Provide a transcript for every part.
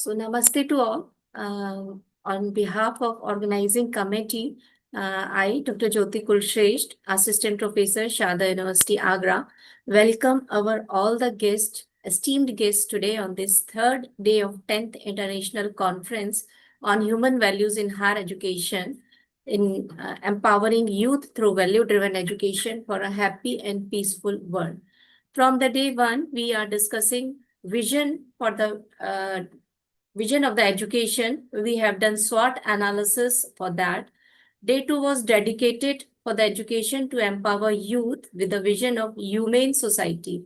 So namaste to all. On behalf of organizing committee, I, Dr. Jyoti Kulshresht, Assistant Professor, Sharda University, Agra, welcome our all the guests, esteemed guests today on this third day of 10th International Conference on Human Values in Higher Education, in empowering youth through value-driven education for a happy and peaceful world. From the day one, we are discussing vision for the vision of the education. We have done SWOT analysis for that. Day 2 was dedicated for the education to empower youth with the vision of humane society.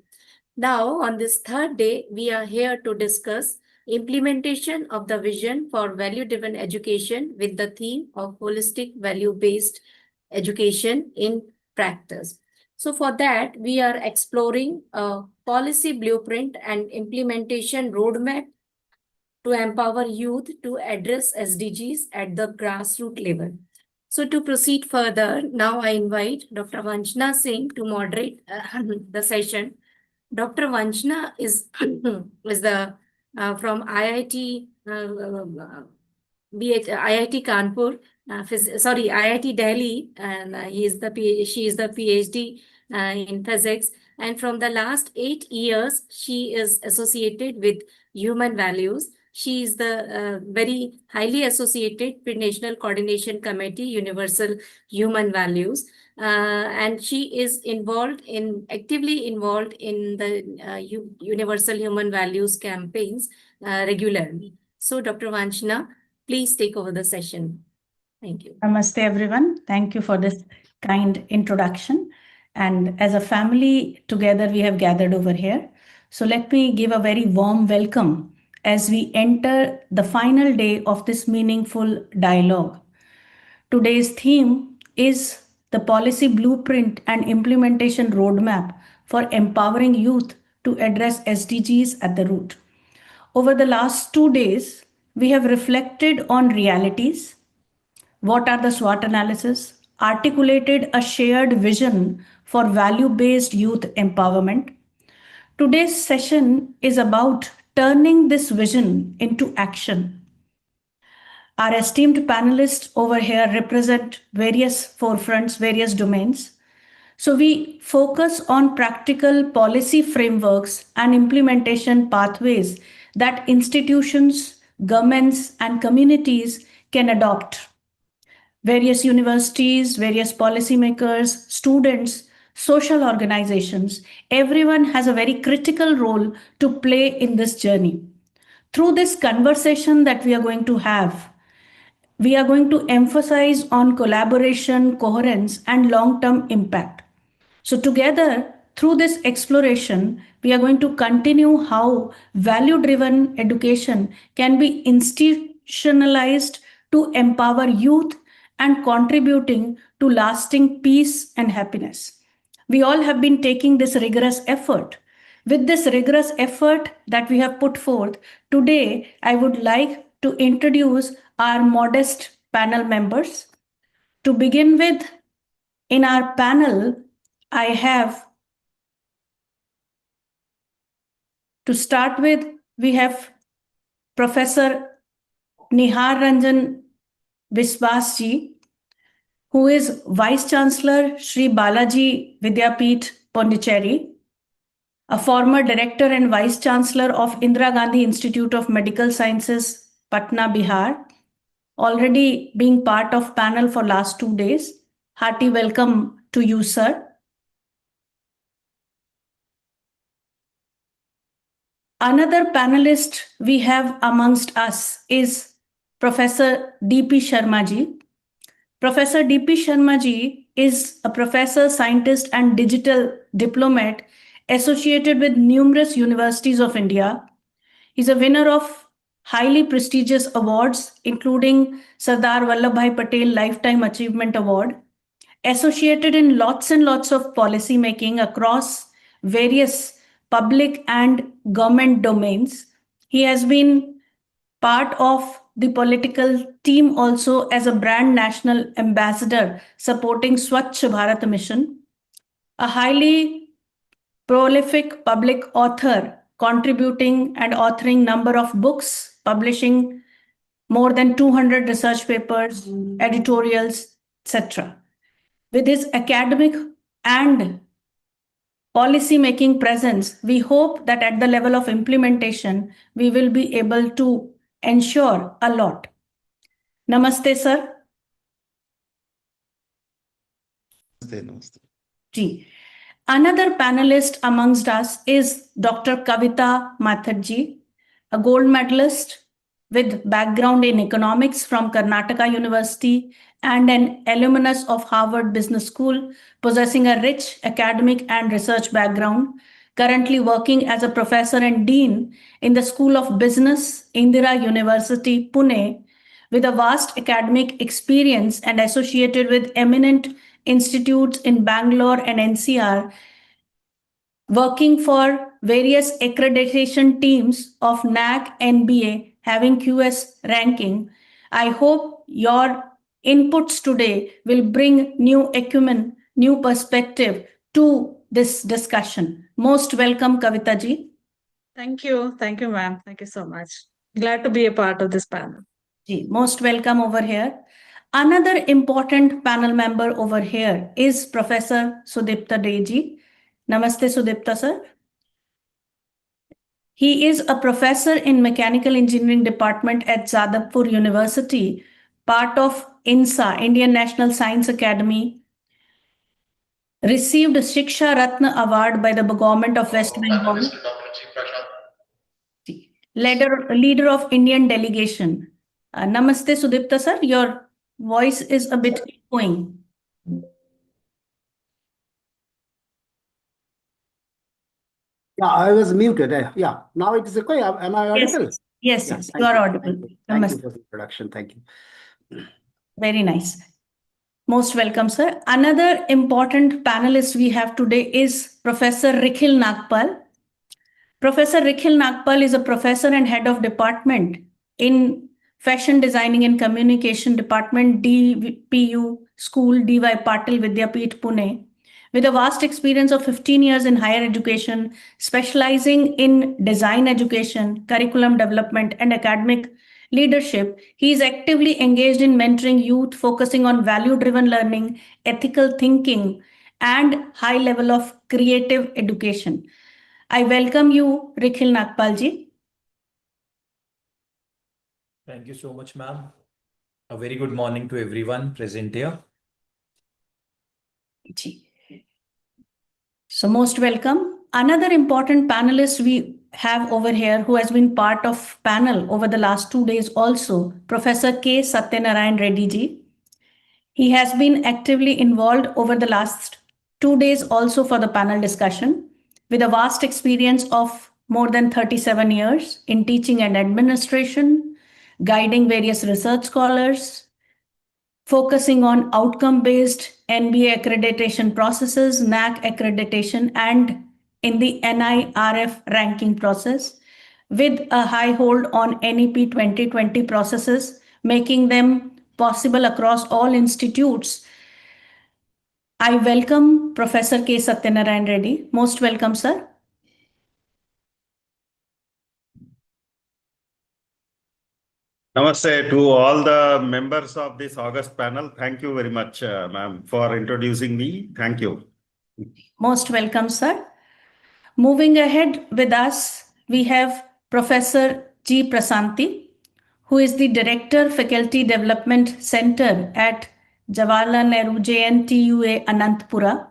Now, on this third day, we are here to discuss implementation of the vision for value-driven education with the theme of holistic value-based education in practice. So for that, we are exploring a policy blueprint and implementation roadmap to empower youth to address SDGs at the grassroots level. So to proceed further, now I invite Dr. Vanchana Singh to moderate the session. Dr. Vanchana is, is the from IIT IIT Kanpur, IIT Delhi, and she is the PhD in physics. And from the last 8 years, she is associated with human values. She is the very highly associated with National Coordination Committee, Universal Human Values. And she is actively involved in the Universal Human Values campaigns regularly. So Dr. Vanchana, please take over the session. Thank you. Namaste, everyone. Thank you for this kind introduction. And as a family together, we have gathered over here. So let me give a very warm welcome as we enter the final day of this meaningful dialogue. Today's theme is the policy blueprint and implementation roadmap for empowering youth to address SDGs at the root. Over the last 2 days, we have reflected on realities. What are the SWOT analysis? Articulated a shared vision for value-based youth empowerment. Today's session is about turning this vision into action. Our esteemed panelists over here represent various forefronts, various domains. So we focus on practical policy frameworks and implementation pathways that institutions, governments, and communities can adopt. Various universities, various policymakers, students, social organizations, everyone has a very critical role to play in this journey. Through this conversation that we are going to have, we are going to emphasize on collaboration, coherence, and long-term impact. So together, through this exploration, we are going to continue how value-driven education can be institutionalized to empower youth and contributing to lasting peace and happiness. We all have been taking this rigorous effort. With this rigorous effort that we have put forth, today I would like to introduce our modest panel members. To begin with, in our panel, I have, to start with, we have Professor Nihar Ranjan Biswas ji, who is Vice Chancellor Sri Balaji Vidyapeeth, Pondicherry, a former Director and Vice Chancellor of Indira Gandhi Institute of Medical Sciences, Patna, Bihar, already being part of panel for last 2 days. Hearty welcome to you, sir. Another panelist we have amongst us is Professor D.P. Sharma ji. Professor D.P. Sharma ji is a professor, scientist, and digital diplomat associated with numerous universities of India. He's a winner of highly prestigious awards, including Sardar Vallabhbhai Patel Lifetime Achievement Award, associated in lots and lots of policy making across various public and government domains. He has been part of the political team also as a brand national ambassador supporting Swachh Bharat mission, a highly prolific public author contributing and authoring number of books publishing more than 200 research papers, editorials, etc. With his academic and policy-making presence, we hope that at the level of implementation, we will be able to ensure a lot. Namaste, sir. Namaste. Ji. Another panelist amongst us is Dr. Kavita Mathurji, a gold medalist with background in economics from Karnataka University and an alumnus of Harvard Business School, possessing a rich academic and research background, currently working as a professor and dean in the School of Business, Indira University, Pune, with a vast academic experience and associated with eminent institutes in Bangalore and NCR, working for various accreditation teams of NAC, NBA, having QS ranking. I hope your inputs today will bring new acumen, new perspective to this discussion. Most welcome, Kavita ji. Thank you, ma'am. Thank you so much. Glad to be a part of this panel. Ji, most welcome over here. Another important panel member over here is Professor Sudipta Deji. Namaste, Sudipta sir. He is a professor in Mechanical Engineering Department at Jadavpur University, part of INSA, Indian National Science Academy. Received Shiksha Ratna Award by the government of West Bengal. Leader of Indian delegation. Namaste, Sudipta sir. Your voice is a bit echoing. Yeah, I was muted. Yeah, now it is okay. Am I audible? Yes, Yeah, yes, thank you are you, audible. Thank you. Thank you for the introduction. Thank you. Very nice. Most welcome, sir. Another important panelist we have today is Professor Rikhil Nagpal. Professor Rikhil Nagpal is a professor and head of department in Fashion Designing and Communication Department, DPU School, D.Y. Patil Vidyapeeth, Pune, with a vast experience of 15 years in higher education, specializing in design education, curriculum development, and academic leadership. He is actively engaged in mentoring youth, focusing on value-driven learning, ethical thinking, and high level of creative education. I welcome you, Rikhil Nagpal ji. Thank you so much, ma'am. A very good morning to everyone present here. So most welcome. Another important panelist we have over here who has been part of panel over the last 2 days also, Professor K. Satyanarayan Reddy ji. He has been actively involved over the last 2 days also for the panel discussion, with a vast experience of more than 37 years in teaching and administration, guiding various research scholars, focusing on outcome-based NBA accreditation processes, NAC accreditation, and in the NIRF ranking process, with a high hold on NEP 2020 processes, making them possible across all institutes. I welcome Professor K. Satyanarayan Reddy. Most welcome, sir. Namaste to all the members of this August panel. Thank you very much, ma'am, for introducing me. Thank you. Most welcome, sir. Moving ahead with us, we have Professor G. Prasanthi, who is the Director, Faculty Development Center at Jawaharlal Nehru JNTUA Anantapura,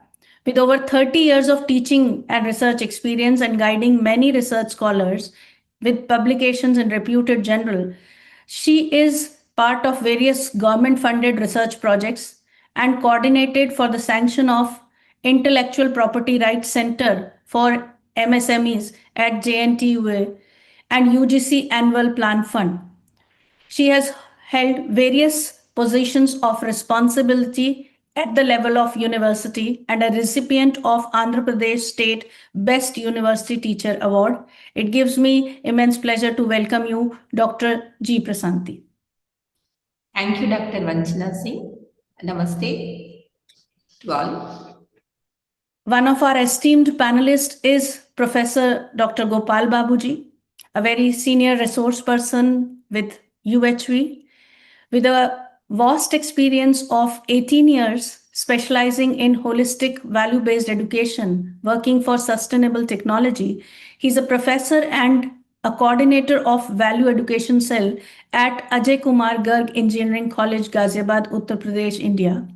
with over 30 years of teaching and research experience and guiding many research scholars with publications in reputed journals. She is part of various government-funded research projects and coordinated for the sanction of Intellectual Property Rights Center for MSMEs at JNTUA and UGC Annual Plan Fund. She has held various positions of responsibility at the level of university and a recipient of Andhra Pradesh State Best University Teacher Award. It gives me immense pleasure to welcome you, Dr. G. Prasanthi. Thank you, Dr. Vanchana Singh. Namaste to all. One of our esteemed panelists is Professor Dr. Gopal Babuji, a very senior resource person with UHV, with a vast experience of 18 years specializing in holistic value-based education, working for sustainable technology. He's a professor and a coordinator of Value Education Cell at Ajay Kumar Garg Engineering College, Ghaziabad, Uttar Pradesh, India.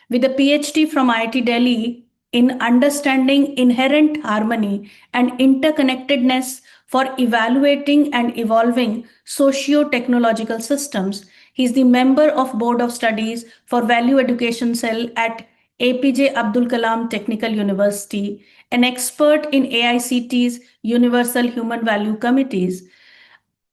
With a PhD from IIT Delhi in understanding inherent harmony and interconnectedness for evaluating and evolving socio-technological systems, he is the member of Board of Studies for Value Education Cell at APJ Abdul Kalam Technical University, an expert in AICT's Universal Human Value Committees,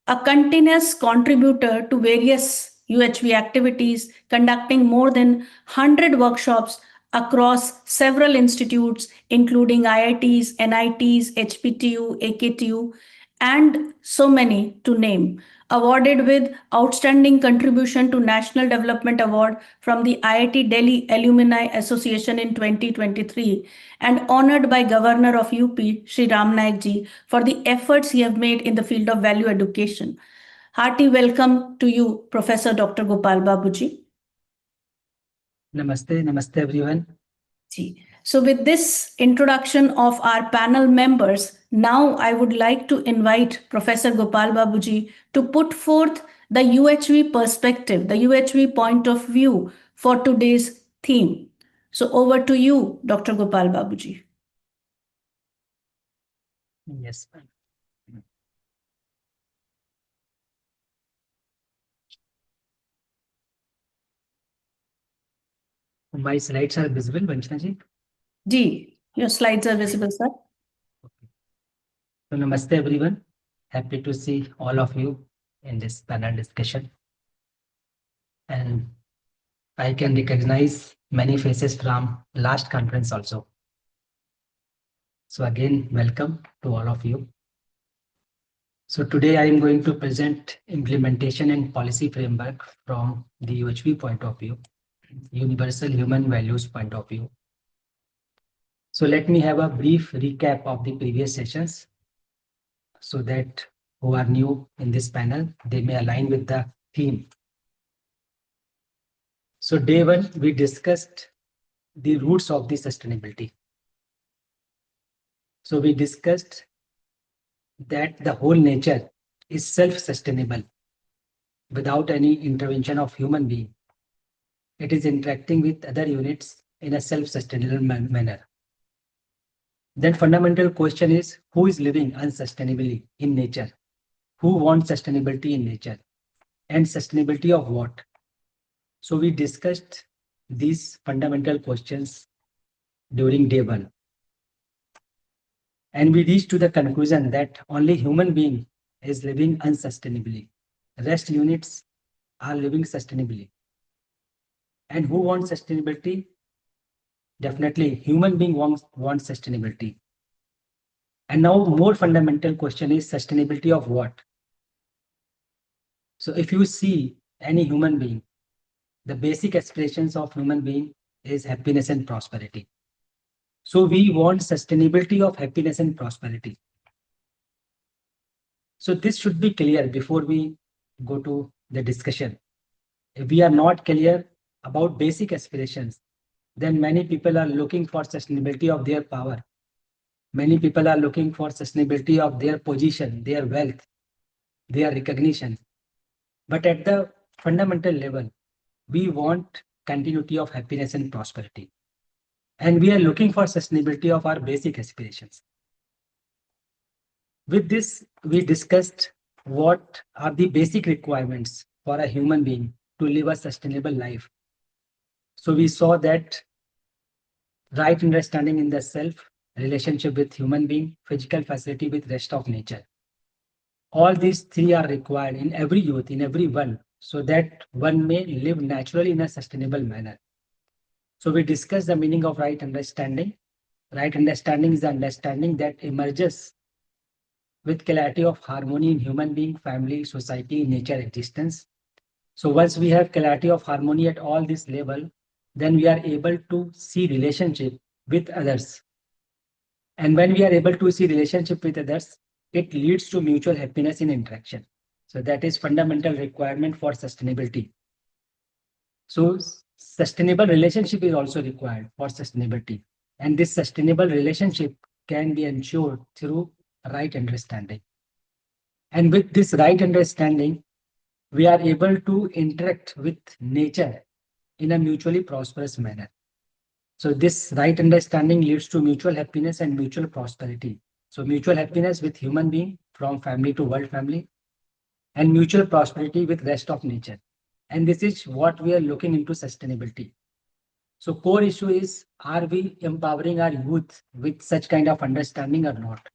a continuous contributor to various UHV activities, conducting more than 100 workshops across several institutes, including IITs, NITs, HPTU, AKTU, and so many to name. Awarded with Outstanding Contribution to National Development Award from the IIT Delhi Alumni Association in 2023, and honored by Governor of UP, Shri Ram Naik ji, for the efforts he have made in the field of value education. Hearty welcome to you, Professor Dr. Gopal Babuji. Namaste everyone. So with this introduction of our panel members, now I would like to invite Professor Gopal Babuji to put forth the UHV perspective, the UHV point of view for today's theme. So over to you, Dr. Gopal Babuji. Yes, ma'am. My slides are visible, Vanchana ji? Ji, your slides are visible, sir. So, namaste everyone. Happy to see all of you in this panel discussion. And I can recognize many faces from last conference also. So again, welcome to all of you. So today I am going to present implementation and policy framework from the UHV point of view, universal human values point of view. So let me have a brief recap of the previous sessions so that who are new in this panel, they may align with the theme. So day one, we discussed the roots of the sustainability. So we discussed that the whole nature is self-sustainable without any intervention of human being. It is interacting with other units in a self-sustainable manner. Then fundamental question is, who is living unsustainably in nature? Who wants sustainability in nature? And sustainability of what? So we discussed these fundamental questions during day one. And we reached to the conclusion that only human being is living unsustainably. Rest units are living sustainably. And who wants sustainability? Definitely, human being wants sustainability. And now more fundamental question is sustainability of what? So if you see any human being, the basic aspirations of human being is happiness and prosperity. So we want sustainability of happiness and prosperity. So this should be clear before we go to the discussion. If we are not clear about basic aspirations, then many people are looking for sustainability of their power. Many people are looking for sustainability of their position, their wealth, their recognition. But at the fundamental level, we want continuity of happiness and prosperity. And we are looking for sustainability of our basic aspirations. With this, we discussed what are the basic requirements for a human being to live a sustainable life. So we saw that right understanding in the self, relationship with human being, physical facility with rest of nature. All these three are required in every youth, in everyone, so that one may live naturally in a sustainable manner. So we discussed the meaning of right understanding. Right understanding is the understanding that emerges with clarity of harmony in human being, family, society, nature, existence. So once we have clarity of harmony at all this level, then we are able to see relationship with others. And when we are able to see relationship with others, it leads to mutual happiness in interaction. So that is fundamental requirement for sustainability. So sustainable relationship is also required for sustainability. And this sustainable relationship can be ensured through right understanding. And with this right understanding, we are able to interact with nature in a mutually prosperous manner. So this right understanding leads to mutual happiness and mutual prosperity. So mutual happiness with human being from family to world family, and mutual prosperity with rest of nature. And this is what we are looking into sustainability. So core issue is, are we empowering our youth with such kind of understanding or not?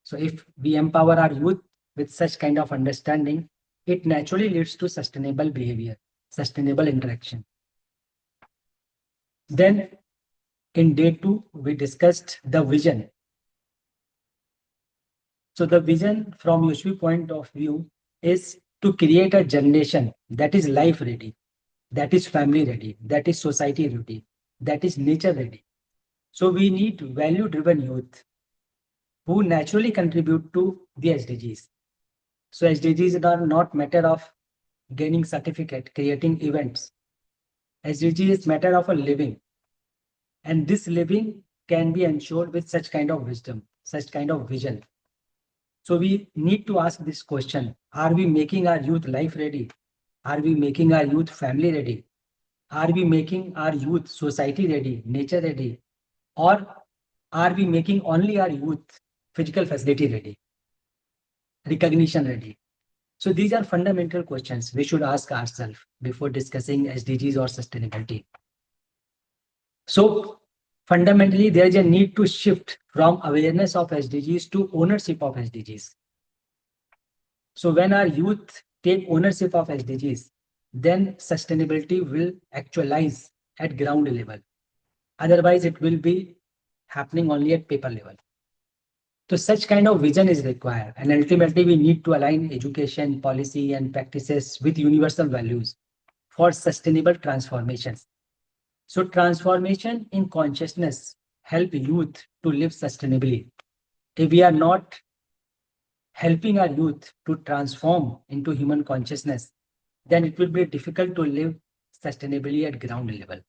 So if we empower our youth with such kind of understanding, it naturally leads to sustainable behavior, sustainable interaction. Then in day 2, we discussed the vision. So the vision from USP point of view is to create a generation that is life ready, that is family ready, that is society ready, that is nature ready. So we need value driven youth who naturally contribute to the SDGs. So SDGs are not matter of gaining certificate, creating events. SDG is matter of a living. And this living can be ensured with such kind of wisdom, such kind of vision. So we need to ask this question: are we making our youth life ready? Are we making our youth family ready? Are we making our youth society ready, nature ready? Or are we making only our youth physical facility ready, recognition ready? So these are fundamental questions we should ask ourselves before discussing SDGs or sustainability. So fundamentally, there is a need to shift from awareness of SDGs to ownership of SDGs. So when our youth take ownership of SDGs, then sustainability will actualize at ground level. Otherwise, it will be happening only at paper level. So such kind of vision is required. And ultimately, we need to align education, policy, and practices with universal values for sustainable transformations. So transformation in consciousness help youth to live sustainably. If we are not helping our youth to transform into human consciousness, then it will be difficult to live sustainably at ground level.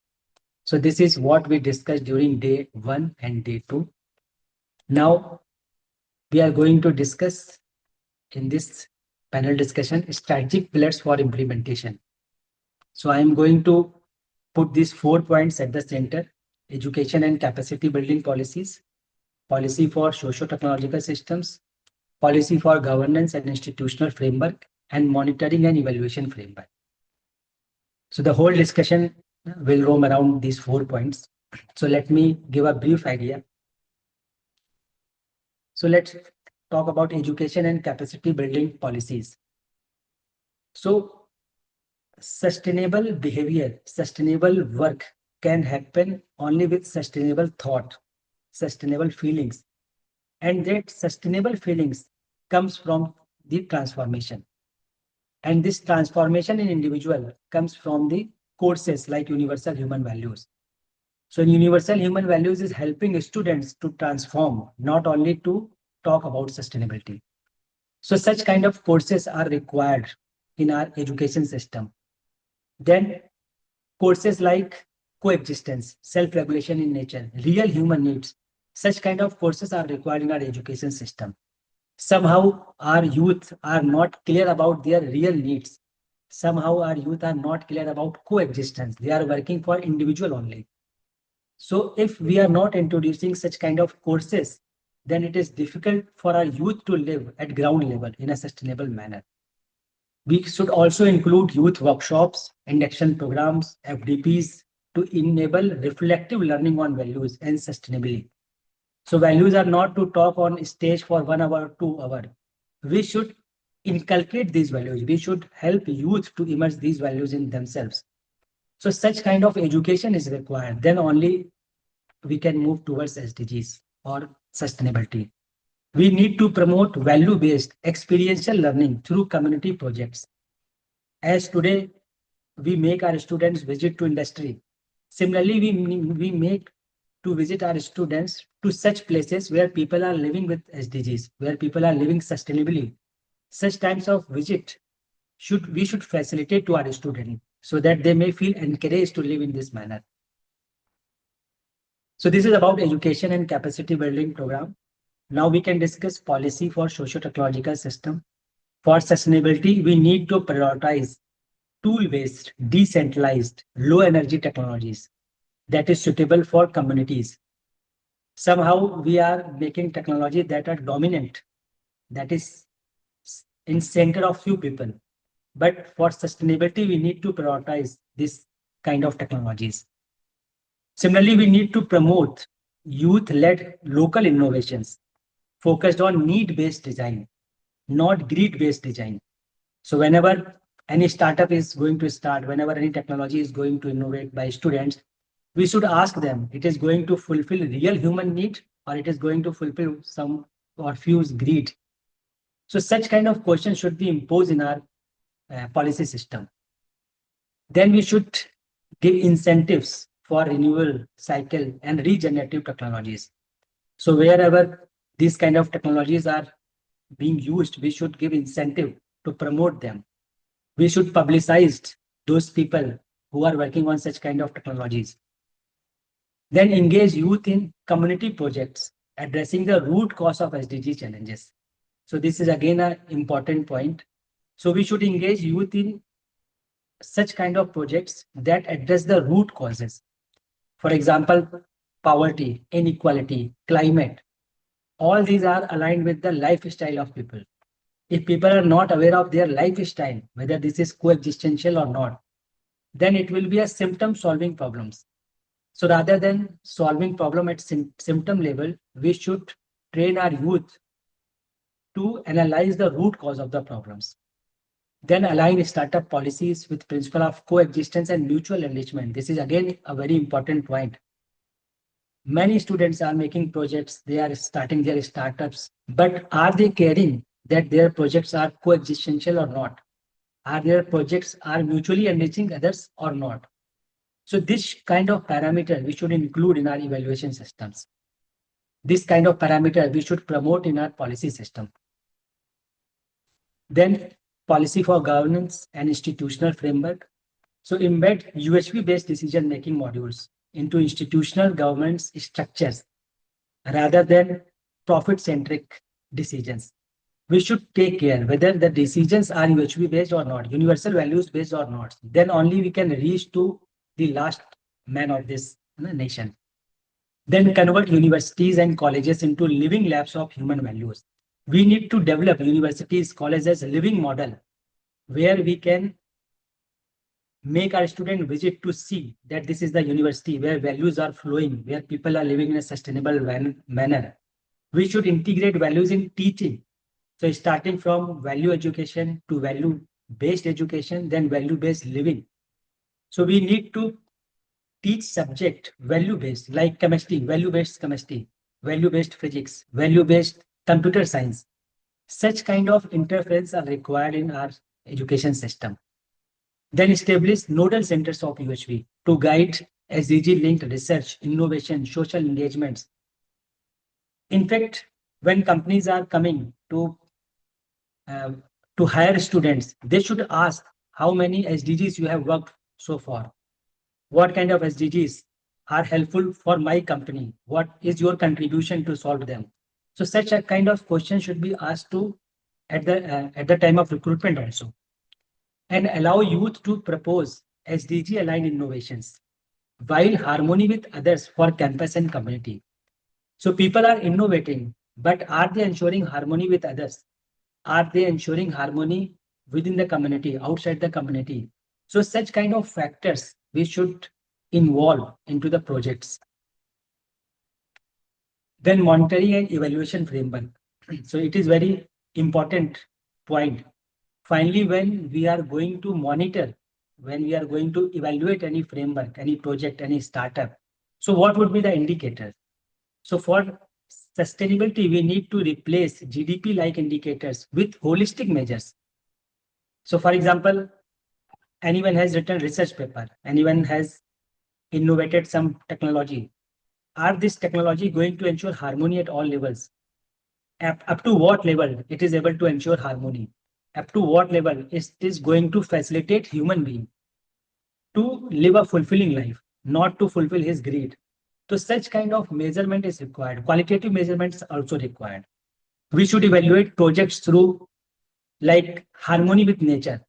So this is what we discussed during day 1 and day 2. Now we are going to discuss in this panel discussion strategic pillars for implementation. So I am going to put these 4 points at the center: education and capacity building policies, policy for socio-technological systems, policy for governance and institutional framework, and monitoring and evaluation framework. So the whole discussion will roam around these 4 points. So let me give a brief idea. So let's talk about education and capacity building policies. So sustainable behavior, sustainable work can happen only with sustainable thought, sustainable feelings. And that sustainable feelings comes from the transformation. And this transformation in individual comes from the courses like universal human values. So universal human values is helping students to transform, not only to talk about sustainability. So such kind of courses are required in our education system. Then courses like coexistence, self-regulation in nature, real human needs, such kind of courses are required in our education system. Somehow our youth are not clear about their real needs. Somehow our youth are not clear about coexistence. They are working for individual only. So if we are not introducing such kind of courses, then it is difficult for our youth to live at ground level in a sustainable manner. We should also include youth workshops, induction programs, FDPs to enable reflective learning on values and sustainability. So values are not to talk on stage for 1 hour, 2 hours. We should inculcate these values. We should help youth to immerse these values in themselves. So such kind of education is required. Then only we can move towards SDGs or sustainability. We need to promote value-based experiential learning through community projects. As today, we make our students visit to industry. Similarly, we make to visit our students to such places where people are living with SDGs, where people are living sustainably. Such types of visit we should facilitate to our students so that they may feel encouraged to live in this manner. So this is about education and capacity building program. Now we can discuss policy for socio-technological system. For sustainability, we need to prioritize tool-based, decentralized, low-energy technologies that is suitable for communities. Somehow we are making technology that are dominant, that is in center of few people. But for sustainability, we need to prioritize this kind of technologies. Similarly, we need to promote youth-led local innovations focused on need-based design, not greed-based design. So whenever any startup is going to start, whenever any technology is going to innovate by students, we should ask them, it is going to fulfill real human need or it is going to fulfill some or few's greed. So such kind of questions should be imposed in our policy system. Then we should give incentives for renewal cycle and regenerative technologies. So wherever these kind of technologies are being used, we should give incentive to promote them. We should publicize those people who are working on such kind of technologies. Then engage youth in community projects addressing the root cause of SDG challenges. So this is again an important point. So we should engage youth in such kind of projects that address the root causes. For example, poverty, inequality, climate. All these are aligned with the lifestyle of people. If people are not aware of their lifestyle, whether this is coexistential or not, then it will be a symptom solving problems. So rather than solving problem at symptom level, we should train our youth to analyze the root cause of the problems. Then align startup policies with principle of coexistence and mutual enrichment. This is again a very important point. Many students are making projects, they are starting their startups, but are they caring that their projects are coexistential or not? Are their projects are mutually enriching others or not? So this kind of parameter we should include in our evaluation systems. This kind of parameter we should promote in our policy system. Then policy for governance and institutional framework. So embed UHV-based decision-making modules into institutional governance structures rather than profit-centric decisions. We should take care whether the decisions are UHV-based or not, universal values-based or not. Then only we can reach to the last man of this nation. Then convert universities and colleges into living labs of human values. We need to develop universities, colleges, living model where we can make our student visit to see that this is the university where values are flowing, where people are living in a sustainable manner. We should integrate values in teaching. So starting from value education to value-based education, then value-based living. So we need to teach subject value-based, like chemistry, value-based chemistry, value-based physics, value-based computer science. Such kind of interference are required in our education system. Then establish nodal centers of UHV to guide SDG-linked research, innovation, social engagements. In fact, when companies are coming to hire students, they should ask how many SDGs you have worked so far. What kind of SDGs are helpful for my company? What is your contribution to solve them? So such a kind of question should be asked to at the time of recruitment also. And allow youth to propose SDG aligned innovations while harmony with others for campus and community. So people are innovating, but are they ensuring harmony with others? Are they ensuring harmony within the community, outside the community? So such kind of factors we should involve into the projects. Then monitoring and evaluation framework. So it is very important point. Finally, when we are going to monitor, when we are going to evaluate any framework, any project, any startup, so what would be the indicators? So for sustainability, we need to replace GDP-like indicators with holistic measures. So for example, anyone has written research paper, anyone has innovated some technology. are this technology going to ensure harmony at all levels? Up to what level it is able to ensure harmony? Up to what level it is going to facilitate human being to live a fulfilling life, not to fulfill his greed? So such kind of measurement is required. Qualitative measurements are also required. We should evaluate projects through like harmony with nature.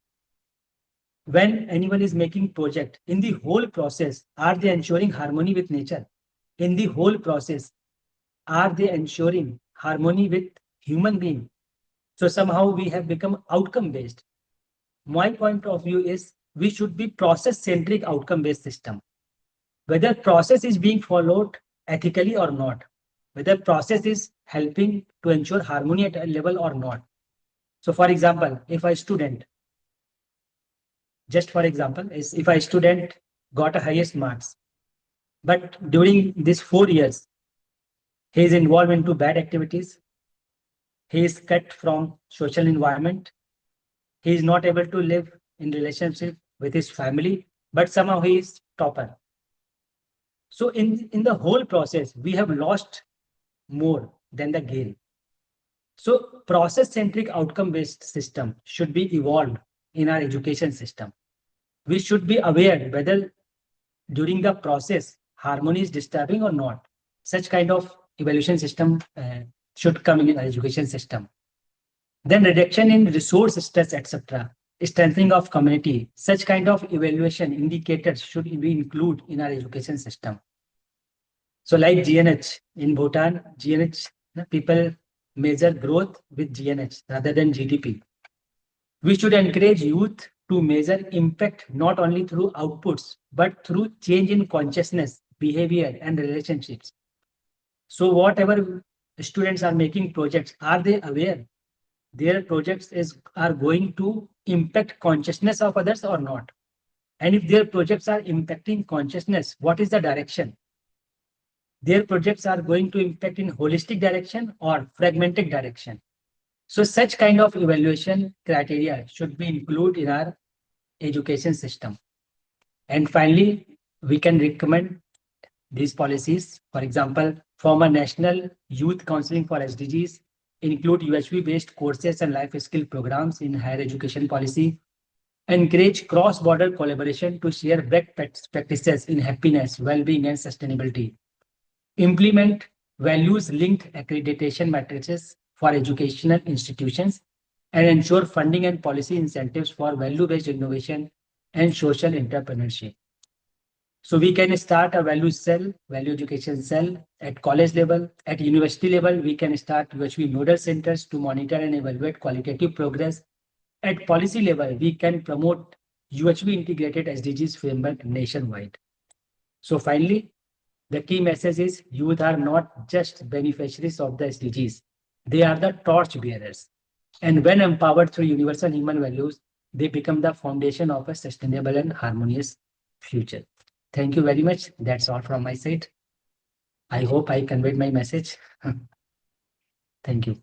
When anyone is making project, in the whole process, are they ensuring harmony with nature? In the whole process, are they ensuring harmony with human being? So somehow we have become outcome based. My point of view is we should be process centric outcome based system. Whether process is being followed ethically or not, whether process is helping to ensure harmony at a level or not. So for example, if a student, just for example, is if a student got a highest marks, but during these 4 years, he is involved into bad activities, he is cut from social environment, he is not able to live in relationship with his family, but somehow he is topper. So in the whole process, we have lost more than the gain. So process-centric outcome-based system should be evolved in our education system. We should be aware whether during the process harmony is disturbing or not. Such kind of evaluation system should come in our education system. Then reduction in resource stress, etc. Strengthening of community. Such kind of evaluation indicators should be included in our education system. So like GNH in Bhutan, GNH, people measure growth with GNH rather than GDP. We should encourage youth to measure impact not only through outputs, but through change in consciousness, behavior, and relationships. So whatever students are making projects, are they aware their projects are going to impact consciousness of others or not? And if their projects are impacting consciousness, what is the direction? Their projects are going to impact in holistic direction or fragmented direction. So such kind of evaluation criteria should be included in our education system. And finally, we can recommend these policies. For example, form a national youth counseling for SDGs, include UHV-based courses and life skill programs in higher education policy, encourage cross-border collaboration to share best practices in happiness, well-being, and sustainability. Implement values-linked accreditation matrices for educational institutions and ensure funding and policy incentives for value-based innovation and social entrepreneurship. So we can start a value cell, value education cell at college level. At university level, we can start UHV nodal centers to monitor and evaluate qualitative progress. At policy level, we can promote UHV integrated SDGs framework nationwide. So finally, the key message is youth are not just beneficiaries of the SDGs. They are the torch bearers. And when empowered through universal human values, they become the foundation of a sustainable and harmonious future. Thank you very much. That's all from my side. I hope I conveyed my message. Thank you.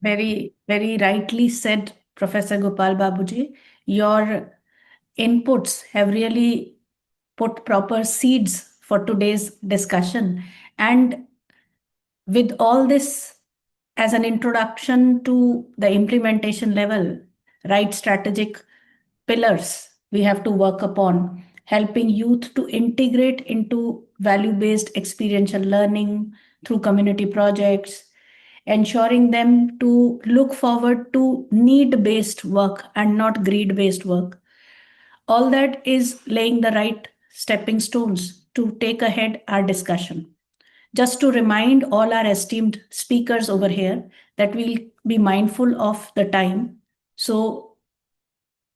Very, very rightly said, Professor Gopal Babuji. Your inputs have really put proper seeds for today's discussion. And with all this as an introduction to the implementation level, right strategic pillars we have to work upon, helping youth to integrate into value-based experiential learning through community projects, ensuring them to look forward to need-based work and not greed-based work. All that is laying the right stepping stones to take ahead our discussion. Just to remind all our esteemed speakers over here that we'll be mindful of the time. So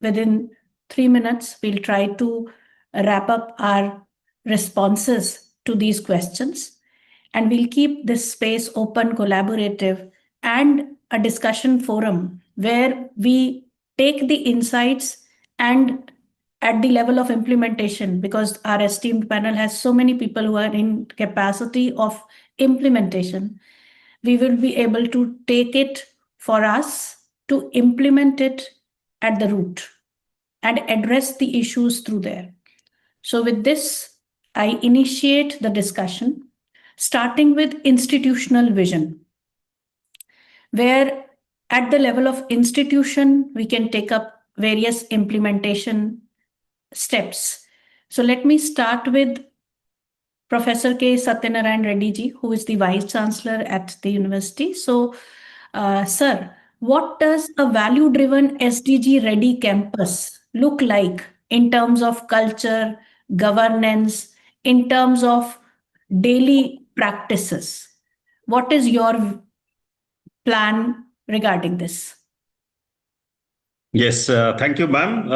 within 3 minutes, we'll try to wrap up our responses to these questions. And we'll keep this space open, collaborative, and a discussion forum where we take the insights and at the level of implementation, because our esteemed panel has so many people who are in capacity of implementation, we will be able to take it for us to implement it at the root and address the issues through there. So with this, I initiate the discussion. starting with institutional vision, where at the level of institution, we can take up various implementation steps. So let me start with Professor K. Satyanarayan Reddy ji, who is the Vice Chancellor at the university. So, sir, what does a value-driven SDG-ready campus look like in terms of culture, governance, in terms of daily practices? What is your plan regarding this? Yes, thank you, ma'am,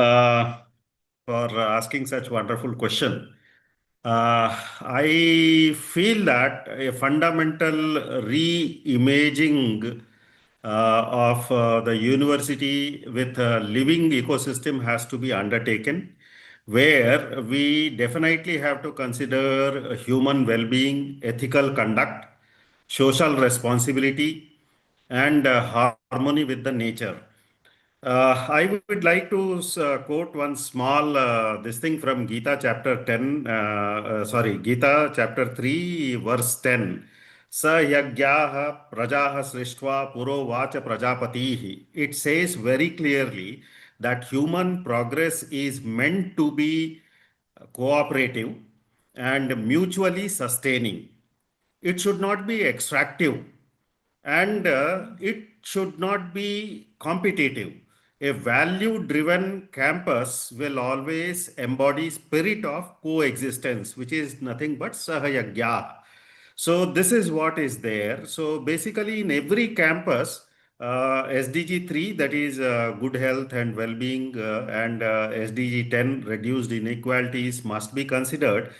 for asking such wonderful question. I feel that a fundamental re-imaging of the university with a living ecosystem has to be undertaken, where we definitely have to consider human well-being, ethical conduct, social responsibility, and harmony with the nature. I would like to quote one small this thing from Gita chapter 10, Gita chapter 3, verse 10. Sa yagyaha prajaha srishtva puro vacha prajapatihi. It says very clearly that human progress is meant to be cooperative and mutually sustaining. It should not be extractive, and it should not be competitive. A value-driven campus will always embody spirit of coexistence, which is nothing but sahayagya. So this is what is there. So basically in every campus, SDG 3, that is good health and well-being, and SDG 10, reduced inequalities, must be considered.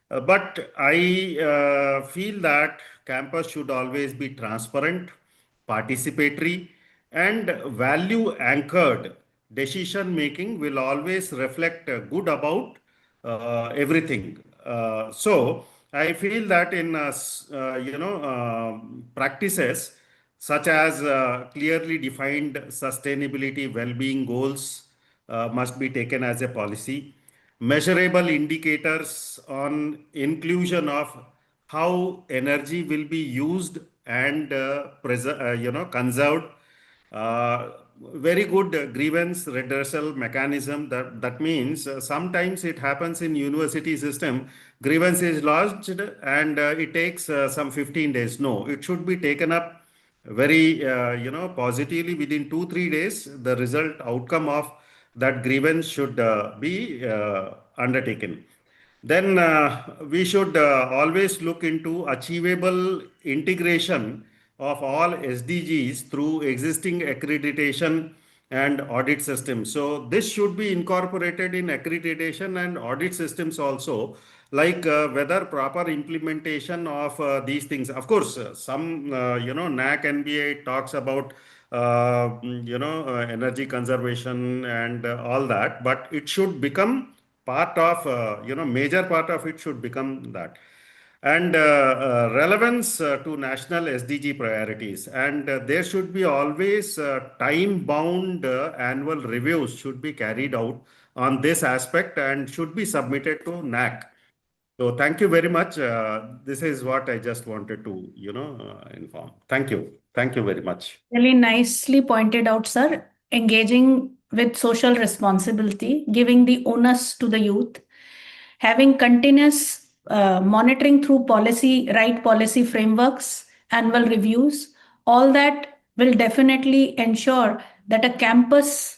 But I feel that campus should always be transparent, participatory, and value anchored. Decision making will always reflect good about everything. So I feel that in practices such as clearly defined sustainability well-being goals must be taken as a policy. Measurable indicators on inclusion of how energy will be used and conserved. Very good grievance redressal mechanism. That means sometimes it happens in university system. Grievance is lodged and it takes some 15 days. No, it should be taken up very positively within 2-3 days. The result outcome of that grievance should be undertaken. Then we should always look into achievable integration of all SDGs through existing accreditation and audit systems. So this should be incorporated in accreditation and audit systems also, like whether proper implementation of these things. Of course, some NAC NBA talks about energy conservation and all that, but it should become part of major part of it should become that. And relevance to national SDG priorities, and there should be always time bound annual reviews should be carried out on this aspect and should be submitted to NAC. So thank you very much. This is what I just wanted to inform. Thank you very much. Really nicely pointed out, sir. Engaging with social responsibility, giving the onus to the youth, having continuous monitoring through right policy frameworks, annual reviews, all that will definitely ensure that a campus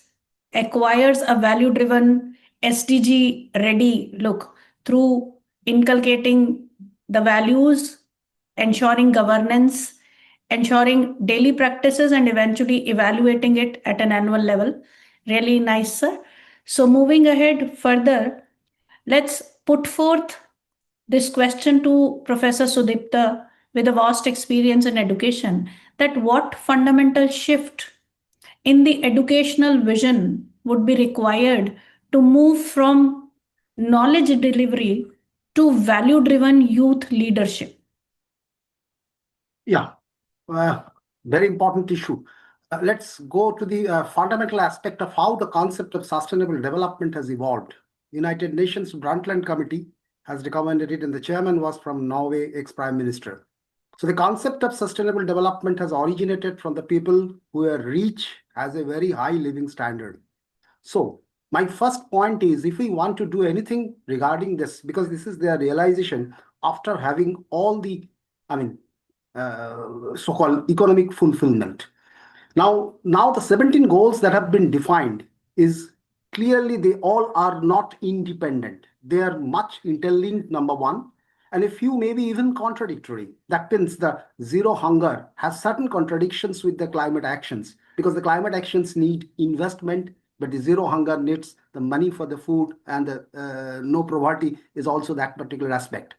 acquires a value-driven SDG-ready look through inculcating the values, ensuring governance, ensuring daily practices, and eventually evaluating it at an annual level. Really nice, sir. So moving ahead further, let's put forth this question to Professor Sudipta with a vast experience in education, that what fundamental shift in the educational vision would be required to move from knowledge delivery to value-driven youth leadership? Yeah, very important issue. Let's go to the fundamental aspect of how the concept of sustainable development has evolved. United Nations Brundtland Committee has recommended it, and the chairman was from Norway, ex-prime minister. So the concept of sustainable development has originated from the people who are rich has a very high living standard. So my first point is, if we want to do anything regarding this, because this is their realization after having all the, so-called economic fulfillment. Now the 17 goals that have been defined is clearly they all are not independent. They are much interlinked, number one, and a few maybe even contradictory. That means the zero hunger has certain contradictions with the climate actions, because the climate actions need investment, but the zero hunger needs the money for the food, and the no poverty is also that particular aspect.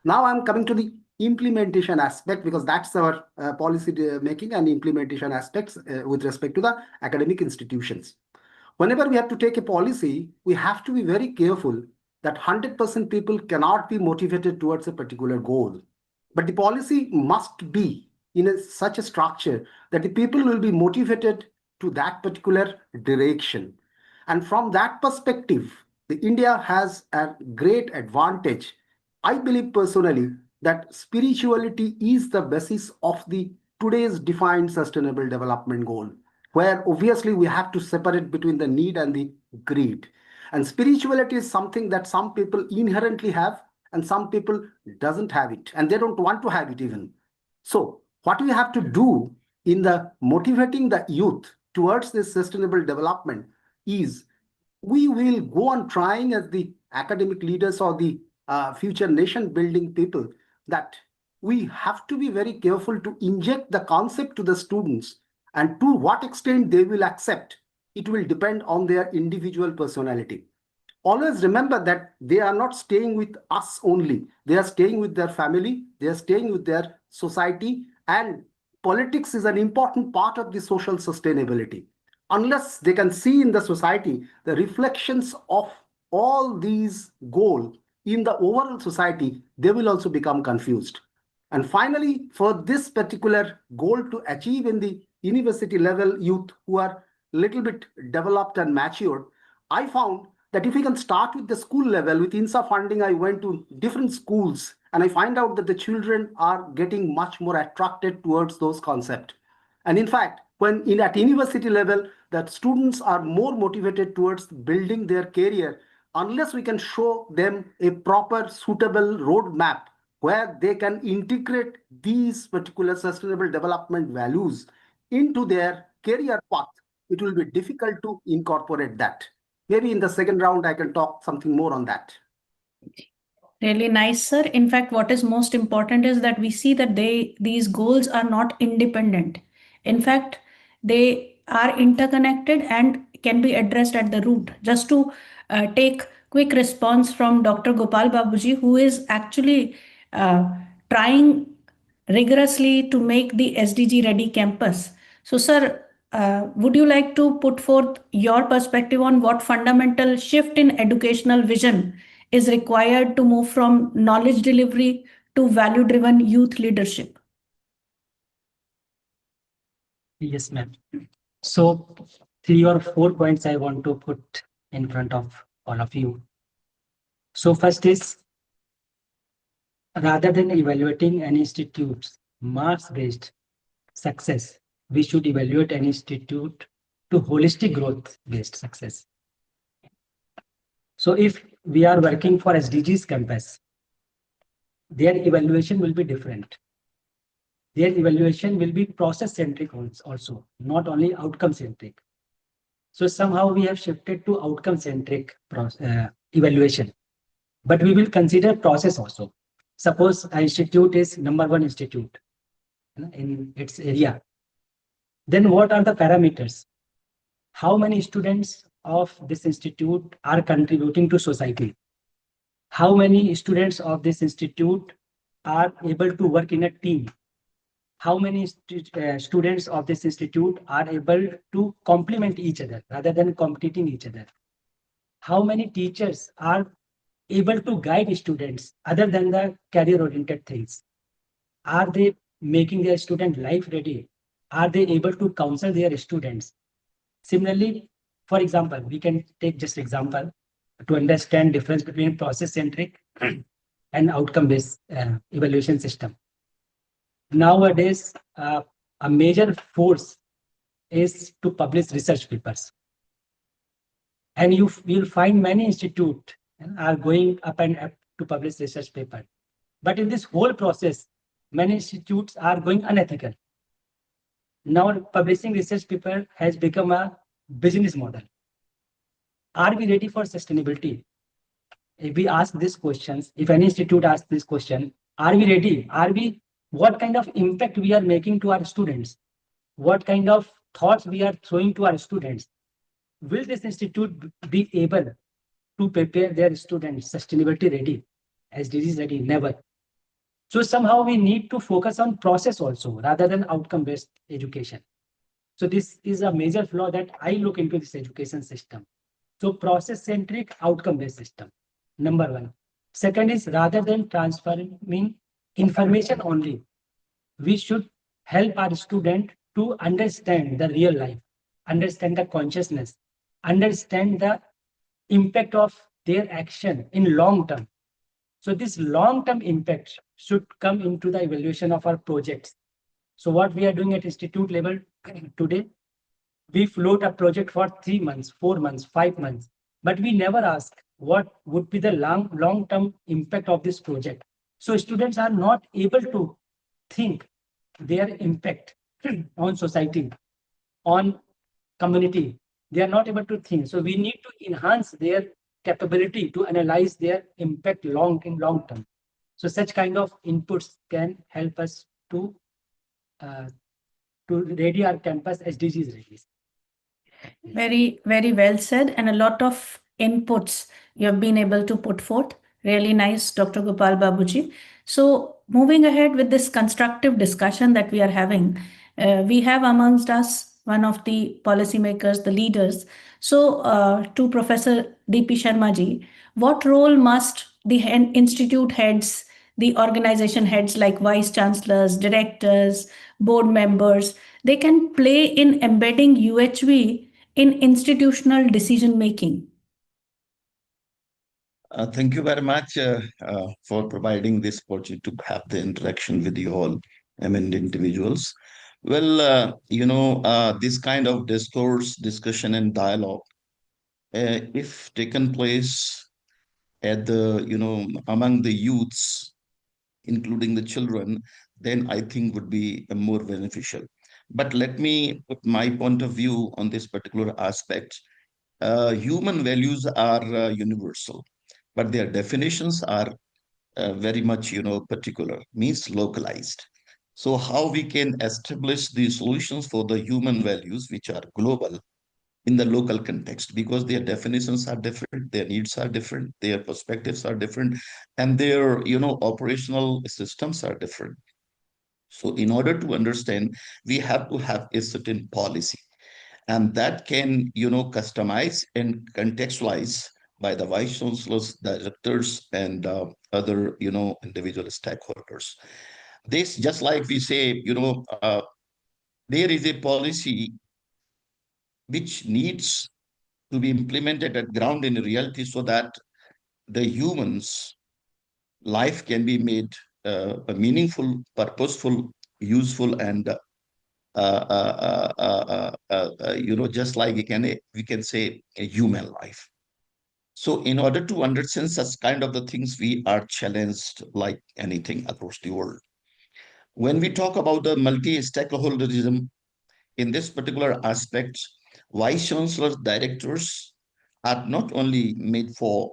Now I'm coming to the implementation aspect, because that's our policy making and implementation aspects with respect to the academic institutions. Whenever we have to take a policy, we have to be very careful that 100% people cannot be motivated towards a particular goal. But the policy must be in such a structure that the people will be motivated to that particular direction. And from that perspective, India has a great advantage. I believe personally that spirituality is the basis of the today's defined sustainable development goal, where obviously we have to separate between the need and the greed. And spirituality is something that some people inherently have, and some people doesn't have it, and they don't want to have it even. So what we have to do in the motivating the youth towards this sustainable development is, we will go on trying as the academic leaders or the future nation building people, that we have to be very careful to inject the concept to the students, and to what extent they will accept, it will depend on their individual personality. Always remember that they are not staying with us only. They are staying with their family, they are staying with their society, and politics is an important part of the social sustainability. Unless they can see in the society the reflections of all these goals in the overall society, they will also become confused. And finally, for this particular goal to achieve in the university level youth who are little bit developed and matured, I found that if we can start with the school level, with INSA funding, I went to different schools and I find out that the children are getting much more attracted towards those concepts. And in fact, when at university level, that students are more motivated towards building their career, unless we can show them a proper suitable roadmap where they can integrate these particular sustainable development values into their career path, it will be difficult to incorporate that. Maybe in the second round, I can talk something more on that. Really nice, sir. In fact, what is most important is that we see that these goals are not independent. In fact, they are interconnected and can be addressed at the root. Just to take quick response from Dr. Gopal Babuji, who is actually trying rigorously to make the SDG ready campus. So, sir, would you like to put forth your perspective on what fundamental shift in educational vision is required to move from knowledge delivery to value-driven youth leadership? Yes, ma'am. So 3 or 4 points I want to put in front of all of you. So first is, rather than evaluating an institute's marks-based success, we should evaluate an institute to holistic growth-based success. So if we are working for SDGs campus, their evaluation will be different. Their evaluation will be process-centric also, not only outcome-centric. So somehow we have shifted to outcome-centric evaluation, but we will consider process also. Suppose an institute is #1 institute in its area. Then what are the parameters? How many students of this institute are contributing to society? How many students of this institute are able to work in a team? How many students of this institute are able to complement each other rather than competing each other? How many teachers are able to guide students other than the career-oriented things? Are they making their student life ready? Are they able to counsel their students? Similarly, for example, we can take just example. to understand difference between process-centric and outcome-based evaluation system. Nowadays, a major force is to publish research papers. And you'll find many institutes are going up and up to publish research paper. But in this whole process, many institutes are going unethical. Now, publishing research paper has become a business model. Are we ready for sustainability? If we ask these questions, if any institute asks this question, are we ready? What kind of impact we are making to our students? What kind of thoughts we are throwing to our students? Will this institute be able to prepare their students sustainability ready, SDGs ready? Never. So somehow we need to focus on process also rather than outcome-based education. So this is a major flaw that I look into this education system. So process-centric, outcome-based system, number one. Second is rather than transferring information only, we should help our student to understand the real life, understand the consciousness, understand the impact of their action in long term. So this long-term impact should come into the evaluation of our projects. So what we are doing at institute level today, we float a project for 3 months, 4 months, 5 months, but we never ask what would be the long-term impact of this project. So students are not able to think their impact on society, on community. They are not able to think. So we need to enhance their capability to analyze their impact in long term. So such kind of inputs can help us to ready our campus SDGs ready. Very, very well said, and a lot of inputs you have been able to put forth. Really nice, Dr. Gopal Babuji. So moving ahead with this constructive discussion that we are having, we have amongst us one of the policymakers, the leaders. So to Professor D.P. Sharma ji, what role must the institute heads, the organization heads like vice chancellors, directors, board members, they can play in embedding UHV in institutional decision making? Thank you very much for providing this opportunity to have the interaction with you all, eminent individuals. Well, this kind of discourse, discussion, and dialogue, if taken place at among the youths, including the children, then I think would be more beneficial. But let me put my point of view on this particular aspect. Human values are universal, but their definitions are very much, particular, means localized. So how we can establish the solutions for the human values, which are global, in the local context, because their definitions are different, their needs are different, their perspectives are different, and their, operational systems are different. So in order to understand, we have to have a certain policy, and that can, customize and contextualize by the vice chancellors, directors, and other, individual stakeholders. This, just like we say, there is a policy which needs to be implemented at ground in reality, so that the humans' life can be made a meaningful, purposeful, useful, and just like we can say a human life. So in order to understand such kind of the things, we are challenged like anything across the world. When we talk about the multi-stakeholderism, in this particular aspect, vice chancellors, directors are not only made for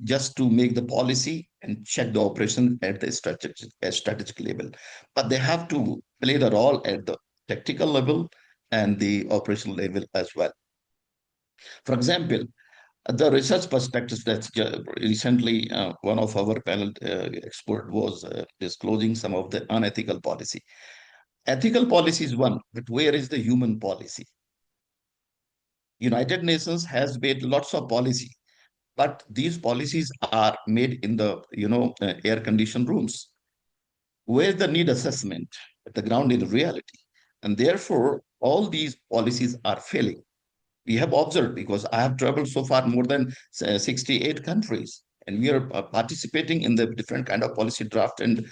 just to make the policy and check the operation at the strategic level, but they have to play the role at the tactical level and the operational level as well. For example, the research perspectives that recently one of our panel expert was disclosing some of the unethical policy. Ethical policy is one, but where is the human policy? United Nations has made lots of policy, but these policies are made in the air-conditioned rooms. Where's the need assessment at the ground in reality? And therefore, all these policies are failing. We have observed, because I have traveled so far more than 68 countries, and we are participating in the different kind of policy draft and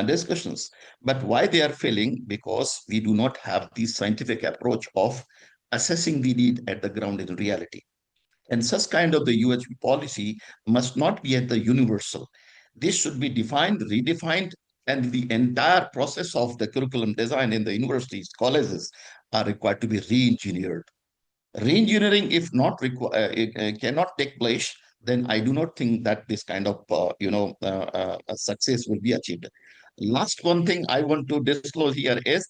discussions. But why they are failing? Because we do not have the scientific approach of assessing the need at the ground in reality. And such kind of the UHP policy must not be at the universal. This should be defined, redefined, and the entire process of the curriculum design in the universities, colleges are required to be re-engineered. Re-engineering, if not cannot take place, then I do not think that this kind of success will be achieved. Last one thing I want to disclose here is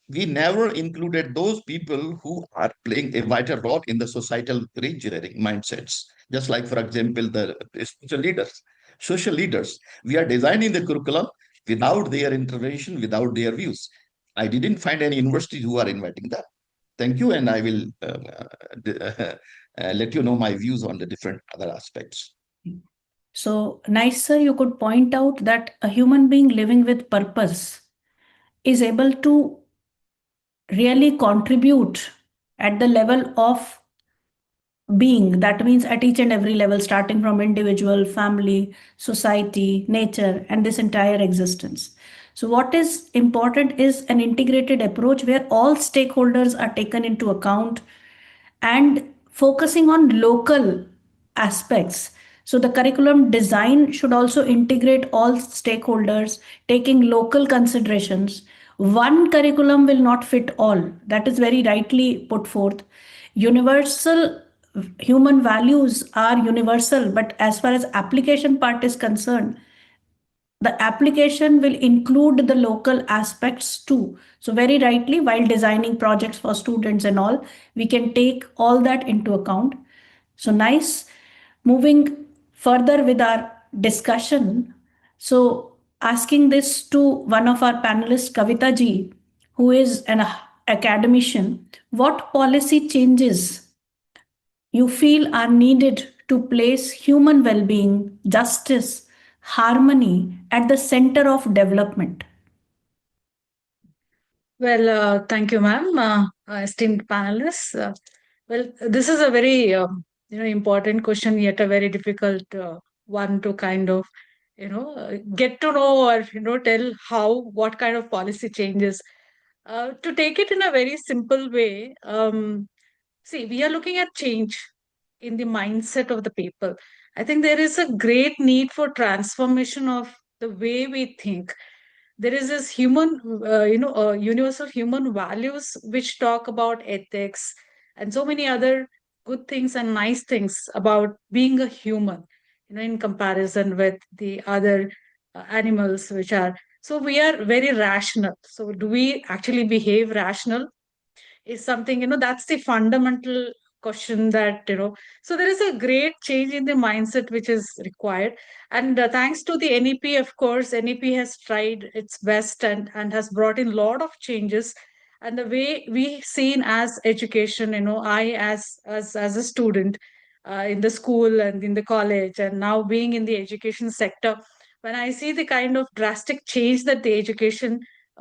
we never included those people who are playing a vital role in the societal re-engineering mindsets. Just like, for example, the spiritual leaders, social leaders. We are designing the curriculum without their intervention, without their views. I didn't find any universities who are inviting that. Thank you, and I will let you know my views on the different other aspects. So nice, sir, you could point out that a human being living with purpose is able to really contribute at the level of being. That means at each and every level, starting from individual, family, society, nature, and this entire existence. So what is important is an integrated approach where all stakeholders are taken into account and focusing on local aspects. So the curriculum design should also integrate all stakeholders, taking local considerations. One curriculum will not fit all. That is very rightly put forth. Universal human values are universal, but as far as application part is concerned, the application will include the local aspects too. So very rightly, while designing projects for students and all, we can take all that into account. So nice. Moving further with our discussion. So asking this to one of our panelists, Kavita ji, who is an academician, what policy changes you feel are needed to place human well-being, justice, harmony at the center of development? Well, thank you, ma'am, esteemed panelists. Well, this is a very important question, yet a very difficult one to kind of get to know or tell what kind of policy changes. To take it in a very simple way, see, we are looking at change in the mindset of the people. I think there is a great need for transformation of the way we think. There is this universal human values which talk about ethics and so many other good things and nice things about being a human, in comparison with the other animals which are. So we are very rational. So do we actually behave rational? Is something, that's the fundamental question that, so there is a great change in the mindset which is required. And thanks to the NEP, of course, NEP has tried its best and has brought in a lot of changes. And the way we seen as education, I as a student in the school and in the college, and now being in the education sector, when I see the kind of drastic change that the education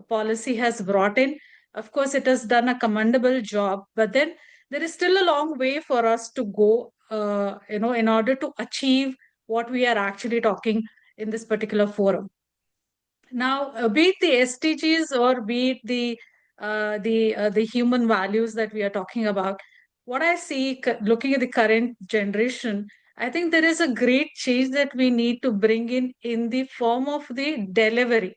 policy has brought in, of course, it has done a commendable job, but then there is still a long way for us to go, in order to achieve what we are actually talking in this particular forum. Now, be it the SDGs or be it the human values that we are talking about, what I see looking at the current generation, I think there is a great change that we need to bring in the form of the delivery.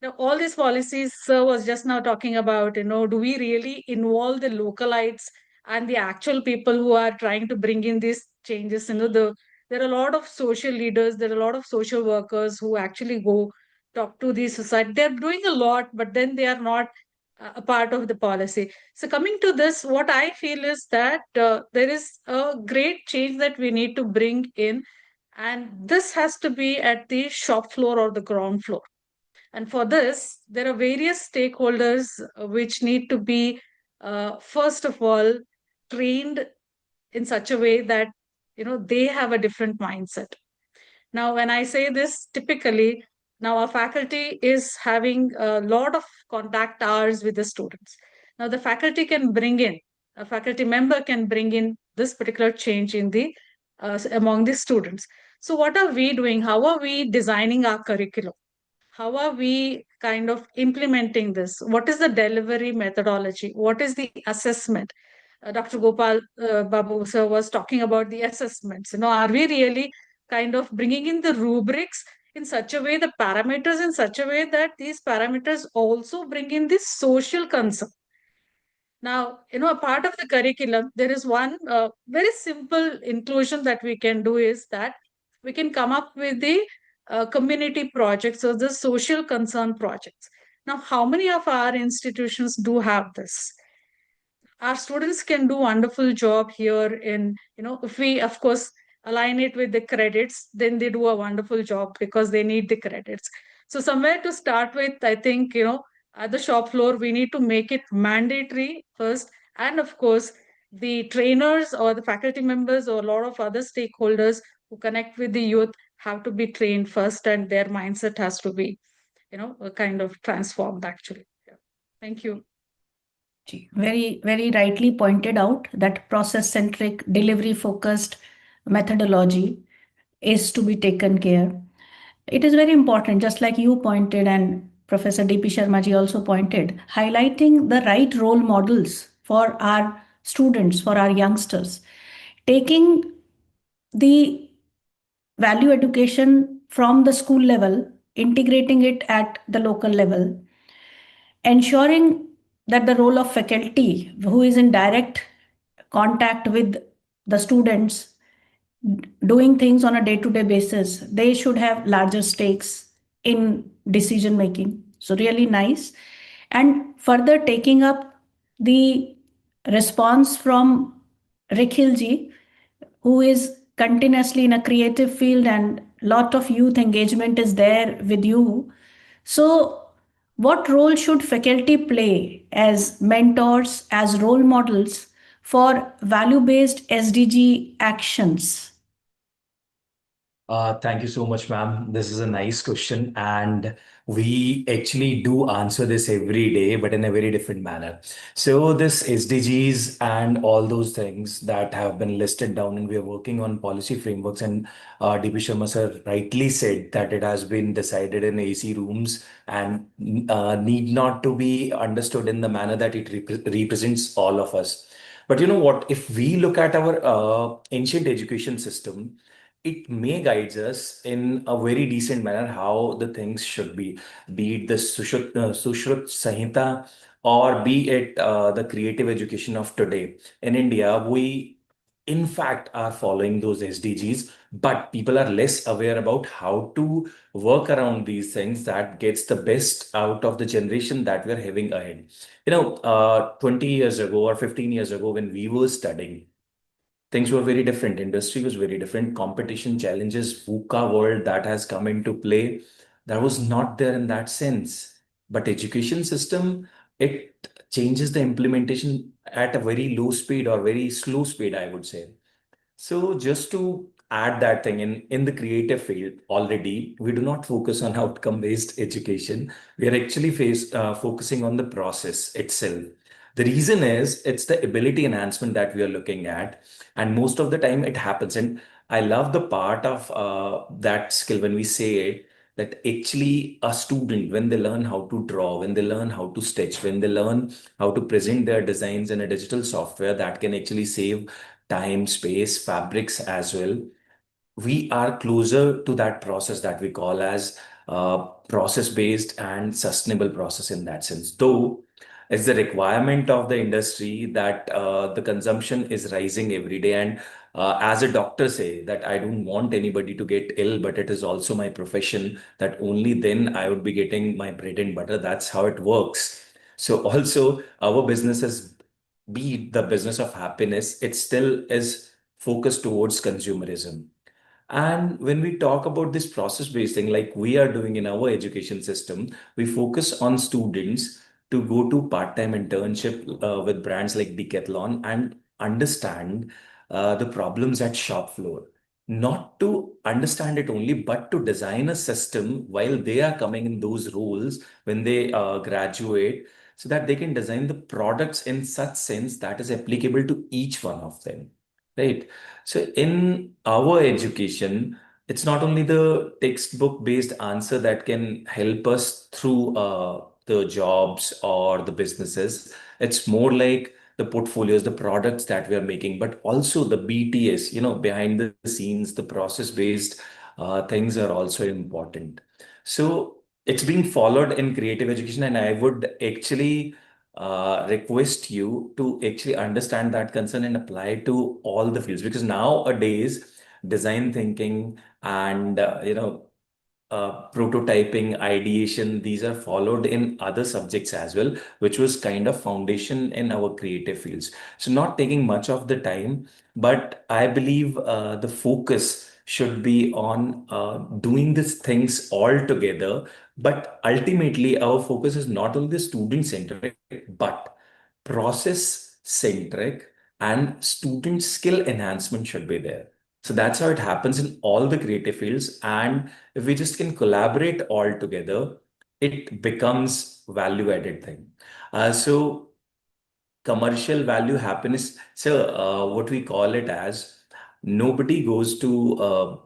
Now, all these policies, sir was just now talking about, do we really involve the localites and the actual people who are trying to bring in these changes? There are a lot of social leaders, there are a lot of social workers who actually go talk to the society. They're doing a lot, but then they are not a part of the policy. So coming to this, what I feel is that there is a great change that we need to bring in, and this has to be at the shop floor or the ground floor. And for this, there are various stakeholders which need to be, first of all, trained in such a way that, they have a different mindset. Now, when I say this, typically, now our faculty is having a lot of contact hours with the students. Now, the faculty can bring in a faculty member can bring in this particular change in the among the students. So what are we doing? How are we designing our curriculum? How are we kind of implementing this? What is the delivery methodology? What is the assessment? Dr. Gopal Babu sir was talking about the assessments. Are we really kind of bringing in the rubrics in such a way, the parameters in such a way that these parameters also bring in the social concern? Now, a part of the curriculum, there is one very simple inclusion that we can do is that we can come up with the community projects or the social concern projects. Now, how many of our institutions do have this? Our students can do wonderful job here in, if we, of course, align it with the credits, then they do a wonderful job because they need the credits. So somewhere to start with, I think, at the shop floor, we need to make it mandatory first. And of course, the trainers or the faculty members or a lot of other stakeholders who connect with the youth have to be trained first, and their mindset has to be, kind of transformed actually. Yeah. Thank you. Very, very rightly pointed out that process-centric, delivery-focused methodology is to be taken care. It is very important, just like you pointed and Professor D.P. Sharma ji also pointed, highlighting the right role models for our students, for our youngsters, taking the value education from the school level, integrating it at the local level, ensuring that the role of faculty who is in direct contact with the students doing things on a day-to-day basis, they should have larger stakes in decision making. So really nice. And further taking up the response from Rikhil ji, who is continuously in a creative field and lot of youth engagement is there with you. So what role should faculty play as mentors, as role models for value-based SDG actions? Thank you so much, ma'am. This is a nice question, and we actually do answer this every day, but in a very different manner. So this SDGs and all those things that have been listed down, and we are working on policy frameworks. And DP Sharma sir rightly said that it has been decided in AC rooms and need not to be understood in the manner that it represents all of us. But you know what? If we look at our ancient education system, it may guides us in a very decent manner how the things should be it the Sushrut Samhita, or be it the creative education of today. In India, we in fact are following those SDGs, but people are less aware about how to work around these things that gets the best out of the generation that we're having ahead. 20 years ago or 15 years ago, when we were studying, things were very different. Industry was very different. Competition, challenges, VUCA world that has come into play, that was not there in that sense. But education system, it changes the implementation at a very low speed or very slow speed, I would say. So just to add that thing in the creative field, already we do not focus on outcome-based education. We are actually focusing on the process itself. The reason is it's the ability enhancement that we are looking at, and most of the time it happens. And I love the part of that skill when we say it, that actually a student, when they learn how to draw, when they learn how to stitch, when they learn how to present their designs in a digital software that can actually save time, space, fabrics as well, we are closer to that process that we call as process-based and sustainable process in that sense. Though it's the requirement of the industry that the consumption is rising every day. And as a doctor say that I don't want anybody to get ill, but it is also my profession that only then I would be getting my bread and butter. That's how it works. So also our business is, be it the business of happiness, it still is focused towards consumerism. And when we talk about this process-based thing, like we are doing in our education system, we focus on students to go to part-time internship with brands like Decathlon and understand the problems at shop floor. Not to understand it only, but to design a system while they are coming in those roles when they graduate, so that they can design the products in such sense that is applicable to each one of them, right? So in our education, it's not only the textbook based answer that can help us through the jobs or the businesses. It's more like the portfolios, the products that we are making, but also the BTS, behind the scenes, the process based things are also important. So it's being followed in creative education, and I would actually request you to actually understand that concern and apply it to all the fields, because nowadays design thinking and prototyping, ideation, these are followed in other subjects as well, which was kind of foundation in our creative fields. So not taking much of the time, but I believe the focus should be on doing these things all together. But ultimately, our focus is not only the student centric, but process centric, and student skill enhancement should be there. So that's how it happens in all the creative fields. And if we just can collaborate all together, it becomes value added thing. So commercial value happiness. So what we call it as, nobody goes to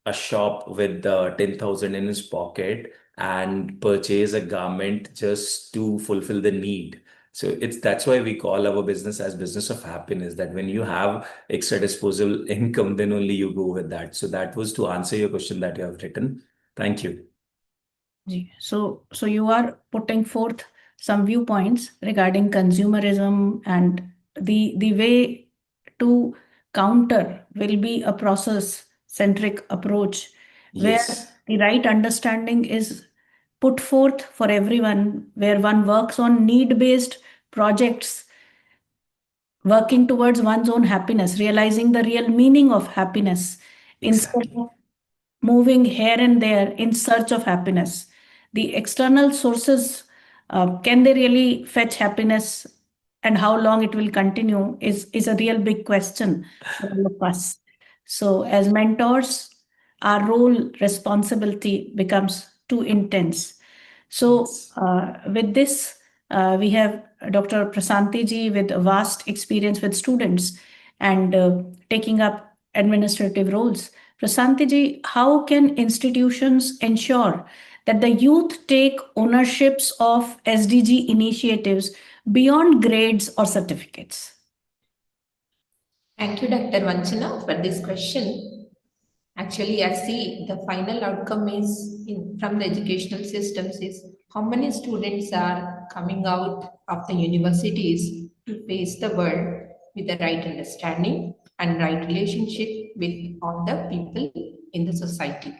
a shop with 10,000 in his pocket and purchase a garment just to fulfill the need. So that's why we call our business as business of happiness, that when you have extra disposable income, then only you go with that. So that was to answer your question that you have written. Thank you. So you are putting forth some viewpoints regarding consumerism, and the way to counter will be a process-centric approach where Yes. the right understanding is put forth for everyone, where one works on need-based projects, working towards one's own happiness, realizing the real meaning of happiness instead Exactly. of moving here and there in search of happiness. The external sources, can they really fetch happiness, and how long it will continue is a real big question for all of us. So as mentors, our role responsibility becomes too intense. So Yes. with this, we have Dr. Prasanti ji with a vast experience with students and taking up administrative roles. Prasanti ji, how can institutions ensure that the youth take ownerships of SDG initiatives beyond grades or certificates? Thank you, Dr. Vanchana, for this question. Actually, I see the final outcome is from the educational systems is how many students are coming out of the universities to face the world with the right understanding and right relationship with all the people in the society.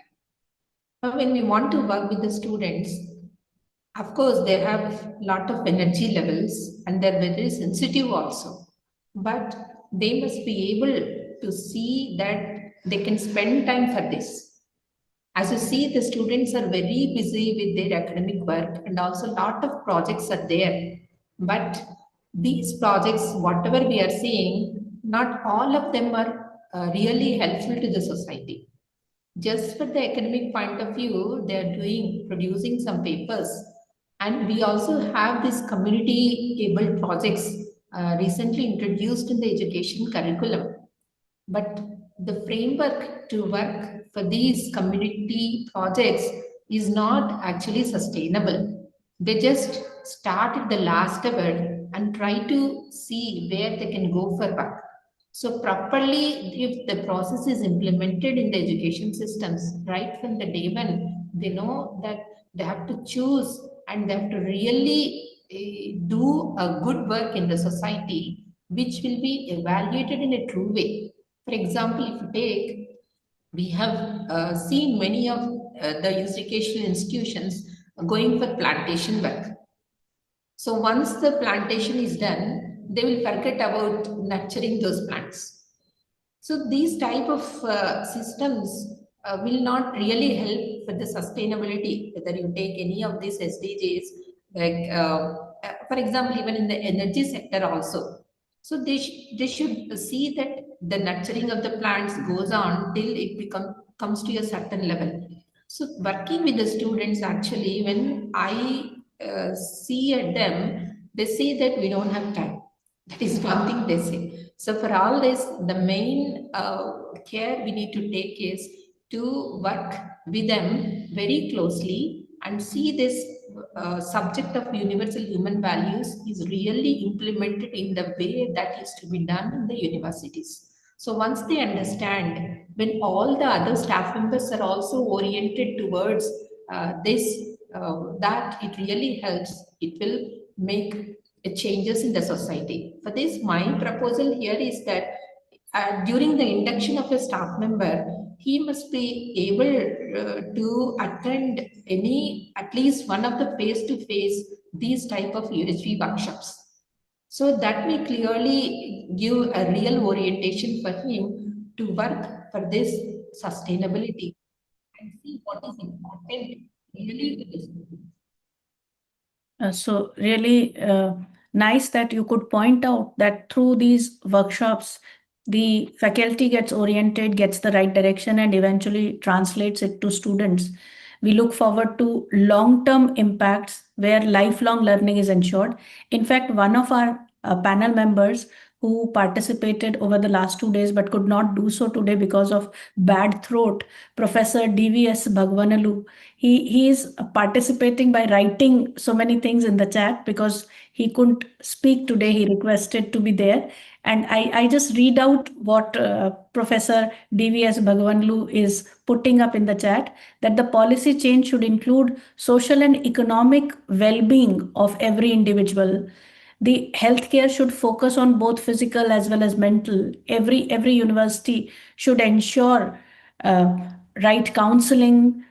But when we want to work with the students, of course, they have a lot of energy levels and they're very sensitive also. But they must be able to see that they can spend time for this. As you see, the students are very busy with their academic work and also a lot of projects are there. But these projects, whatever we are seeing, not all of them are really helpful to the society. Just for the academic point of view, they are producing some papers. And we also have these community-able projects recently introduced in the education curriculum. But the framework to work for these community projects is not actually sustainable. They just start at the last hour and try to see where they can go for work. So properly, if the process is implemented in the education systems, right from the day when, they know that they have to choose and they have to really do a good work in the society, which will be evaluated in a true way. For example, if you take, we have seen many of the educational institutions going for plantation work. So once the plantation is done, they will forget about nurturing those plants. So these type of systems will not really help for the sustainability, whether you take any of these SDGs, like for example, even in the energy sector also. So they should see that the nurturing of the plants goes on till it comes to a certain level. So working with the students, actually, when I see at them, they say that we don't have time. That is one thing they say. So for all this, the main care we need to take is to work with them very closely and see this subject of universal human values is really implemented in the way that is to be done in the universities. So once they understand, when all the other staff members are also oriented towards that it really helps. It will make changes in the society. For this, my proposal here is that during the induction of a staff member, he must be able to attend at least one of the face-to-face these type of UHV workshops. So that may clearly give a real orientation for him to work for this sustainability and see what is important really to this. So really nice that you could point out that through these workshops, the faculty gets oriented, gets the right direction, and eventually translates it to students. We look forward to long-term impacts where lifelong learning is ensured. In fact, one of our panel members who participated over the last 2 days but could not do so today because of bad throat, Professor D.V.S. Bhagwanalu, he is participating by writing so many things in the chat because he couldn't speak today. He requested to be there. And I just read out what Professor D.V.S. Bhagwanalu is putting up in the chat, that the policy change should include social and economic well-being of every individual. The healthcare should focus on both physical as well as mental. Every university should ensure right counseling,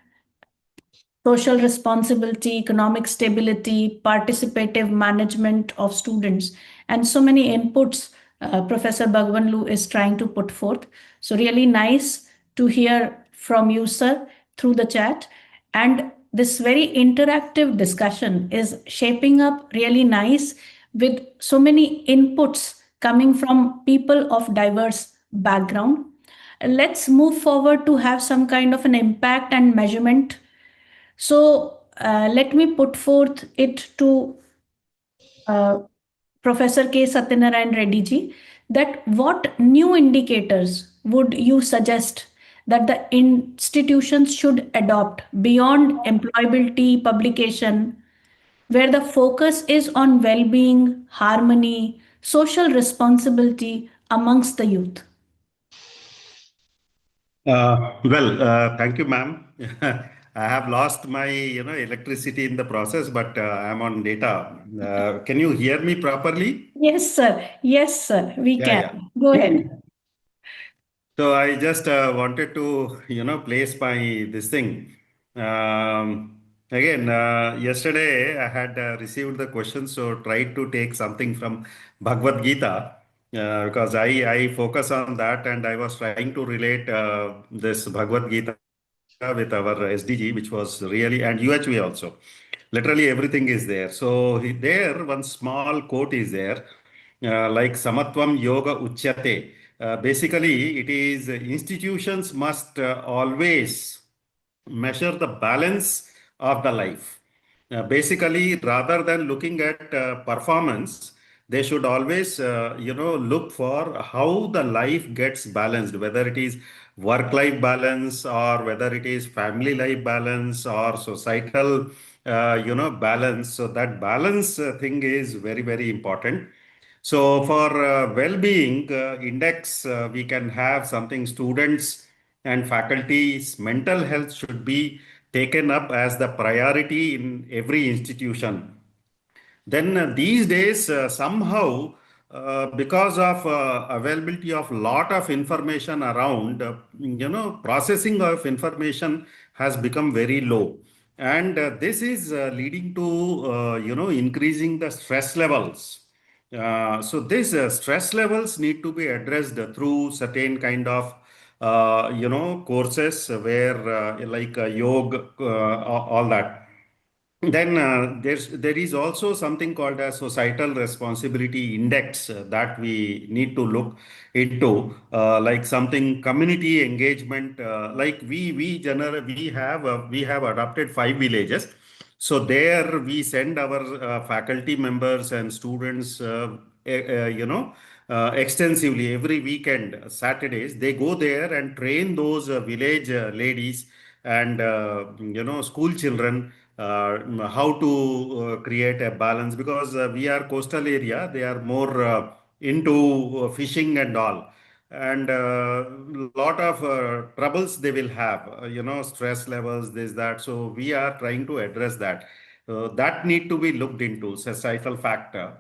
social responsibility, economic stability, participative management of students, and so many inputs Professor Bhagwanlu is trying to put forth. So really nice to hear from you, sir, through the chat. And this very interactive discussion is shaping up really nice with so many inputs coming from people of diverse background. Let's move forward to have some kind of an impact and measurement. So let me put forth it to Professor K. Satyanarayan Reddy ji, that what new indicators would you suggest that the institutions should adopt beyond employability publication, where the focus is on well-being, harmony, social responsibility amongst the youth? Thank you, ma'am. I have lost my, electricity in the process, but I'm on data. Can you hear me properly? Yes, sir. Yes, sir. We can. Go ahead. So I just wanted to, place my this thing. Again, yesterday I had received the question, so tried to take something from Bhagavad Gita. Because I focus on that, and I was trying to relate this Bhagavad Gita with our SDG, which was really, and UHV also. Literally everything is there. So there, one small quote is there, like Samatvam Yoga Uchyate. Basically, it is institutions must always measure the balance of the life. Basically, rather than looking at performance, they should always, look for how the life gets balanced, whether it is work-life balance or whether it is family life balance or societal, balance. So that balance thing is very, very important. So for well-being index, we can have something students and faculty's mental health should be taken up as the priority in every institution. Then these days, somehow, because of availability of lot of information around, processing of information has become very low. And this is leading to, increasing the stress levels. So these stress levels need to be addressed through certain kind of courses where like yoga, all that. Then there is also something called a societal responsibility index that we need to look into, like something community engagement. Like we have adopted 5 villages. So there we send our faculty members and students, extensively every weekend, Saturdays, they go there and train those village ladies and, school children how to create a balance, because we are coastal area, they are more into fishing and all, and lot of troubles they will have, stress levels, this, that. So we are trying to address that. That need to be looked into, societal factor.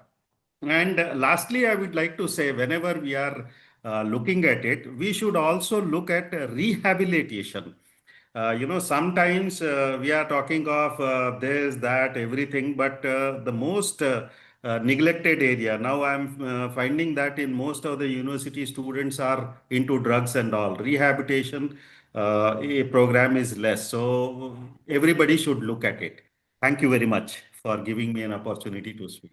And lastly, I would like to say, whenever we are looking at it, we should also look at rehabilitation. Sometimes we are talking of this, that, everything, but the most neglected area. Now I'm finding that in most of the university students are into drugs and all. Rehabilitation a program is less. So everybody should look at it. Thank you very much for giving me an opportunity to speak.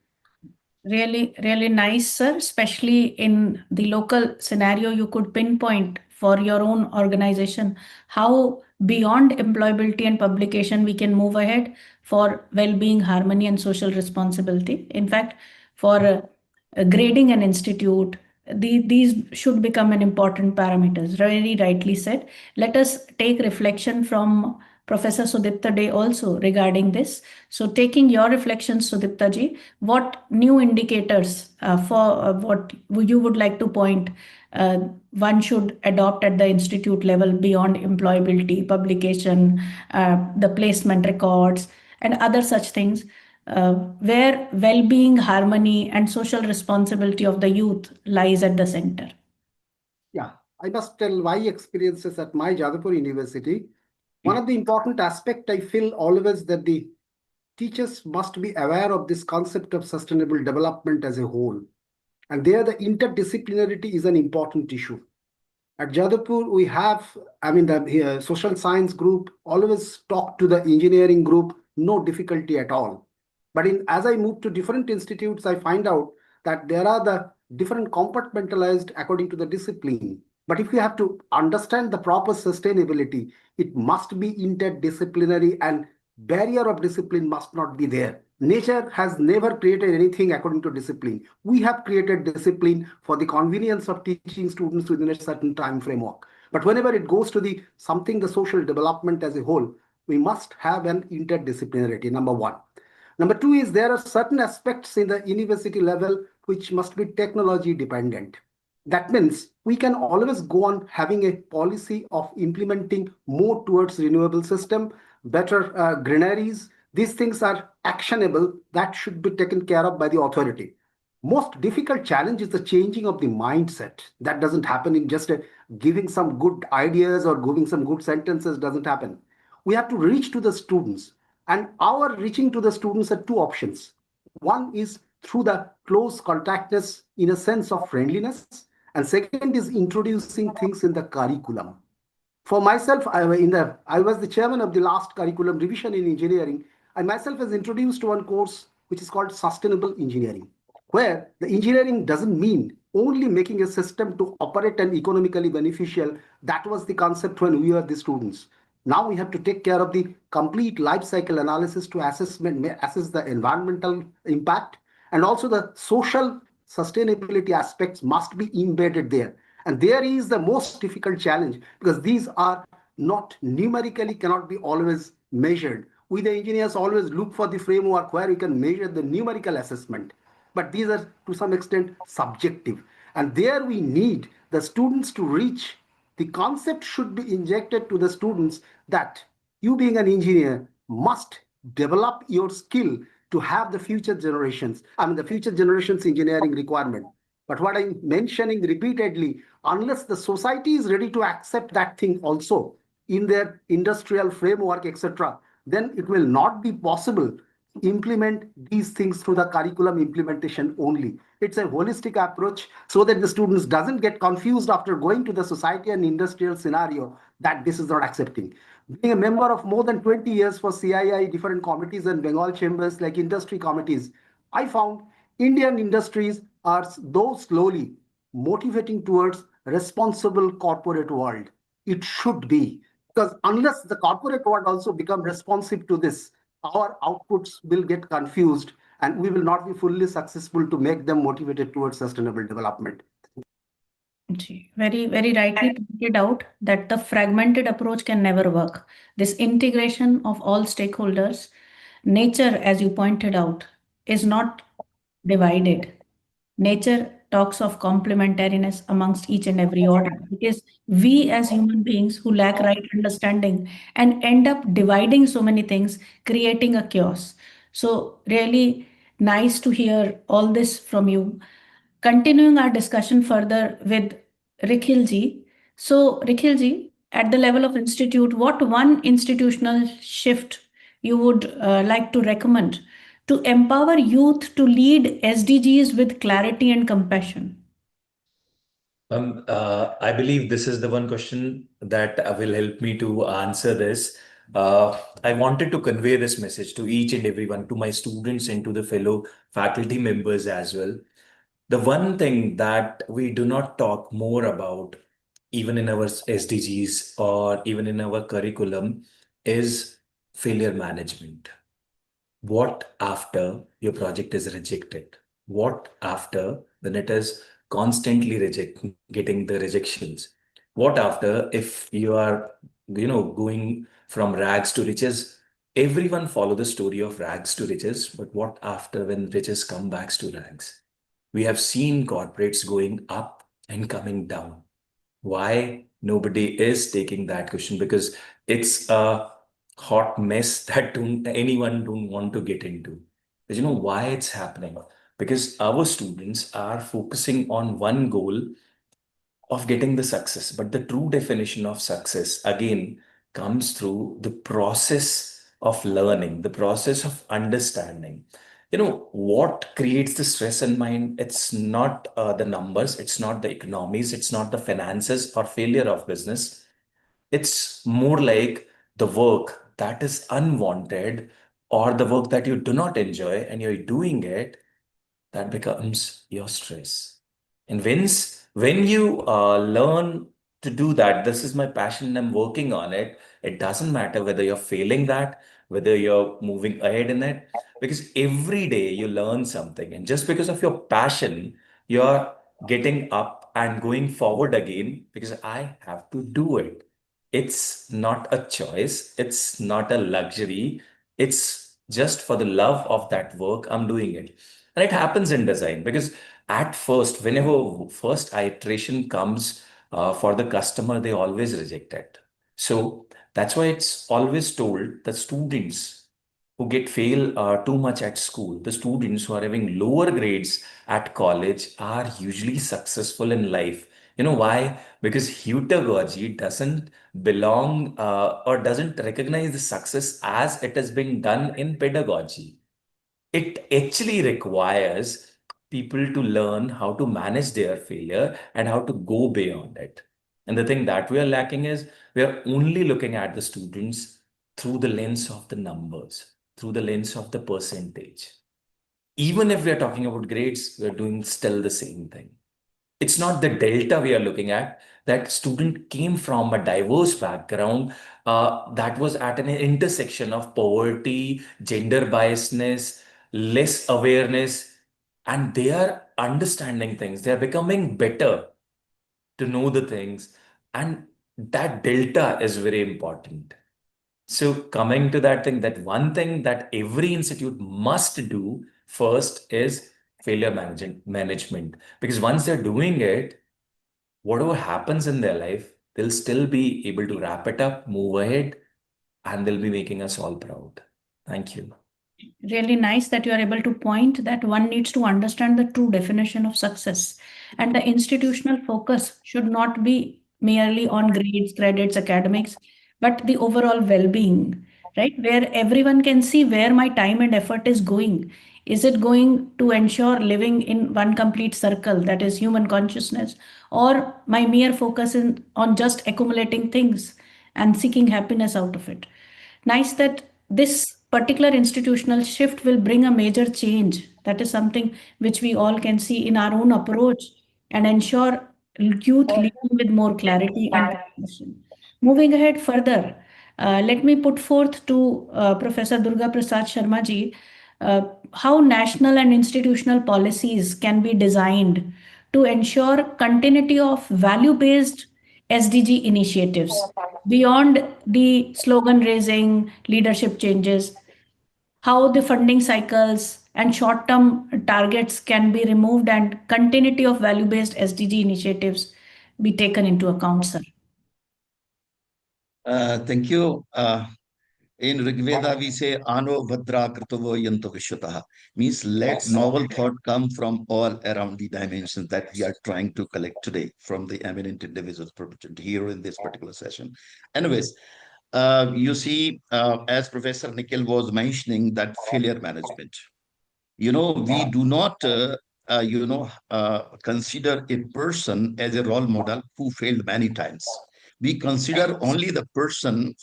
Really, really nice, sir. Especially in the local scenario, you could pinpoint for your own organization how beyond employability and publication we can move ahead for well-being, harmony, and social responsibility. In fact, for grading an institute, these should become an important parameters. Very rightly said. Let us take reflection from Professor Sudipta Day also regarding this. So taking your reflections, Sudipta ji, what new indicators for what you would like to point one should adopt at the institute level beyond employability, publication, the placement records, and other such things, where well-being, harmony, and social responsibility of the youth lies at the center? Yeah, I must tell my experiences at my Jadavpur University. One of the important aspects I feel always that the teachers must be aware of this concept of sustainable development as a whole. And there the interdisciplinarity is an important issue. At Jadavpur, we have, the social science group always talk to the engineering group, no difficulty at all. But as I move to different institutes, I find out that there are the different compartmentalized according to the discipline. But if you have to understand the proper sustainability, it must be interdisciplinary and barrier of discipline must not be there. Nature has never created anything according to discipline. We have created discipline for the convenience of teaching students within a certain time framework. But whenever it goes to the social development as a whole, we must have an interdisciplinarity, number one. Number two is there are certain aspects in the university level which must be technology dependent. That means we can always go on having a policy of implementing more towards renewable system, better granaries. These things are actionable that should be taken care of by the authority. Most difficult challenge is the changing of the mindset. That doesn't happen in just giving some good ideas or giving some good sentences doesn't happen. We have to reach to the students, and our reaching to the students are two options. One is through the close contactness in a sense of friendliness, and second is introducing things in the curriculum. For myself, I was the chairman of the last curriculum revision in engineering. I myself was introduced to one course which is called sustainable engineering, where the engineering doesn't mean only making a system to operate and economically beneficial. That was the concept when we were the students. Now we have to take care of the complete life cycle analysis to assess the environmental impact, and also the social sustainability aspects must be embedded there. And there is the most difficult challenge because these are not numerically cannot be always measured. We the engineers always look for the framework where we can measure the numerical assessment. But these are to some extent subjective. And there we need the students to reach. The concept should be injected to the students that you being an engineer must develop your skill to have the future generations, the future generations engineering requirement. But what I'm mentioning repeatedly, unless the society is ready to accept that thing also in their industrial framework, etc., then it will not be possible to implement these things through the curriculum implementation only. It's a holistic approach so that the students doesn't get confused after going to the society and industrial scenario that this is not accepting. Being a member of more than 20 years for CII, different committees and Bengal chambers like industry committees, I found Indian industries are though slowly motivating towards responsible corporate world. It should be, because unless the corporate world also become responsive to this, our outputs will get confused and we will not be fully successful to make them motivated towards sustainable development. Very, very rightly pointed out that the fragmented approach can never work. This integration of all stakeholders, nature, as you pointed out, is not divided. Nature talks of complementariness amongst each and every order. It is we as human beings who lack right understanding and end up dividing so many things, creating a chaos. So, really nice to hear all this from you. Continuing our discussion further with Rikhilji. So, Rikhilji, at the level of institute, what one institutional shift you would like to recommend to empower youth to lead SDGs with clarity and compassion? I believe this is the one question that will help me to answer this. I wanted to convey this message to each and everyone, to my students and to the fellow faculty members as well. The one thing that we do not talk more about, even in our SDGs or even in our curriculum, is failure management. What after your project is rejected? What after when it is constantly getting the rejections? What after if you are, going from rags to riches? Everyone follow the story of rags to riches, but what after when riches come back to rags? We have seen corporates going up and coming down. Why nobody is taking that question? Because it's a hot mess that anyone don't want to get into. But you know why it's happening? Because our students are focusing on one goal of getting the success. But the true definition of success, again, comes through the process of learning, the process of understanding. What creates the stress in mind? It's not the numbers, it's not the economies, it's not the finances or failure of business. It's more like the work that is unwanted or the work that you do not enjoy and you're doing it, that becomes your stress. And when you learn to do that, this is my passion and I'm working on it. It doesn't matter whether you're failing that, whether you're moving ahead in it, because every day you learn something. And just because of your passion, you're getting up and going forward again because I have to do it. It's not a choice. It's not a luxury. It's just for the love of that work, I'm doing it. And it happens in design because at first, whenever first iteration comes for the customer, they always reject it. So that's why it's always told that students who get fail too much at school, the students who are having lower grades at college are usually successful in life. You know why? Because heutagogy doesn't belong or doesn't recognize the success as it has been done in pedagogy. It actually requires people to learn how to manage their failure and how to go beyond it. And the thing that we are lacking is we are only looking at the students through the lens of the numbers, through the lens of the percentage. Even if we are talking about grades, we are doing still the same thing. It's not the delta we are looking at. That student came from a diverse background that was at an intersection of poverty, gender biasness, less awareness, and they are understanding things. They are becoming better to know the things. And that delta is very important. So coming to that thing, that one thing that every institute must do first is failure management. Because once they're doing it, whatever happens in their life, they'll still be able to wrap it up, move ahead, and they'll be making us all proud. Thank you. Really nice that you are able to point that one needs to understand the true definition of success. And the institutional focus should not be merely on grades, credits, academics, but the overall well-being, right? Where everyone can see where my time and effort is going. Is it going to ensure living in one complete circle, that is human consciousness, or my mere focus on just accumulating things and seeking happiness out of it? Nice that this particular institutional shift will bring a major change. That is something which we all can see in our own approach and ensure youth leading with more clarity and compassion. Moving ahead further, Let me put forth to Professor Durga Prasad Sharma ji how national and institutional policies can be designed to ensure continuity of value-based SDG initiatives beyond the slogan raising, leadership changes, how the funding cycles and short-term targets can be removed and continuity of value-based SDG initiatives be taken into account, sir. Thank you. In Rigveda, we say, Ano Vadra Krtavo Yanto Vishwataha, means let novel thought come from all around the dimensions that we are trying to collect today from the eminent individuals represented here in this particular session. Anyways, you see, as Professor Nikhil was mentioning, that failure management. We do not, consider a person as a role model who failed many times. We consider only the person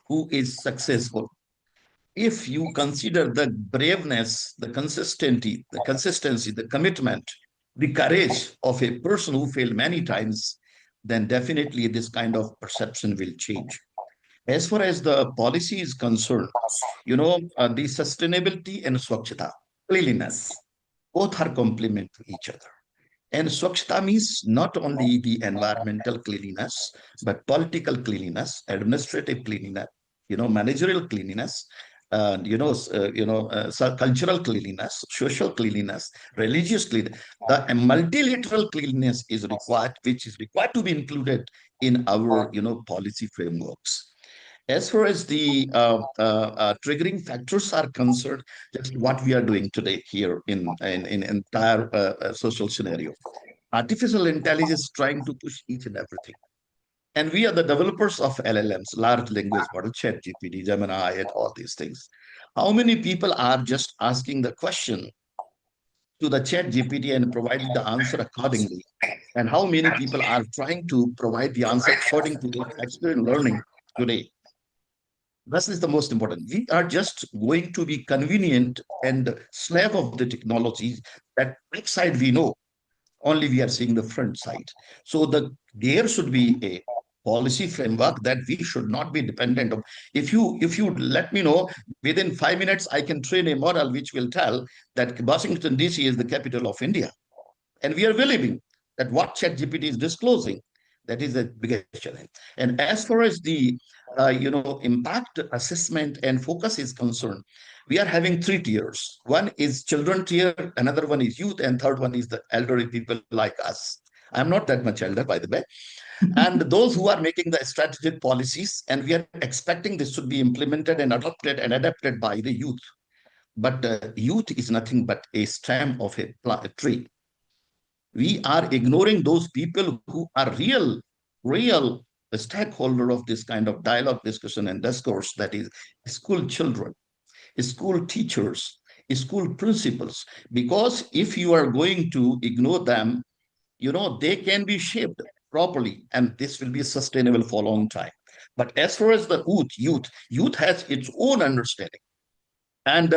who is successful. If you consider the braveness, the consistency, the commitment, the courage of a person who failed many times, then definitely this kind of perception will change. As far as the policy is concerned, the sustainability and swachhata, cleanliness, both are complement to each other. And swachhata means not only the environmental cleanliness, but political cleanliness, administrative cleanliness, managerial cleanliness, cultural cleanliness, social cleanliness, religious cleanliness. The multilateral cleanliness is required, which is required to be included in our, policy frameworks. As far as the triggering factors are concerned, just what we are doing today here in entire social scenario. Artificial intelligence is trying to push each and everything. And we are the developers of LLMs, large language model, ChatGPT, Gemini, and all these things. How many people are just asking the question to the ChatGPT and providing the answer accordingly? And how many people are trying to provide the answer according to their experience learning today? This is the most important. We are just going to be convenient and slave of the technology. That back side we know, only we are seeing the front side. So there should be a policy framework that we should not be dependent on. If you let me know, within 5 minutes, I can train a model which will tell that Washington, DC is the capital of India. And we are believing that what ChatGPT is disclosing, that is the biggest challenge. And as far as the impact assessment and focus is concerned, we are having 3 tiers. One is children tier, another one is youth, and third one is the elderly people like us. I'm not that much elder, by the way. And those who are making the strategic policies, and we are expecting this should be implemented and adapted by the youth. But youth is nothing but a stem of a tree. We are ignoring those people who are real stakeholder of this kind of dialogue, discussion, and discourse, that is school children, school teachers, school principals. Because if you are going to ignore them, they can be shaped properly, and this will be sustainable for a long time. But as far as the youth has its own understanding. And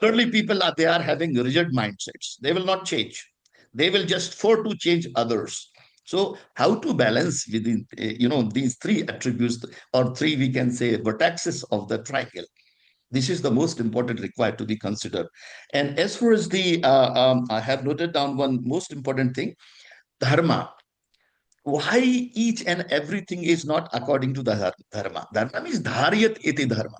early people, they are having rigid mindsets. They will not change. They will just for to change others. So how to balance within, these 3 attributes, or 3, we can say, vertices of the triangle. This is the most important required to be considered. And as far as the, I have noted down one most important thing, dharma. Why each and everything is not according to the dharma? Dharma means dharyat iti dharma.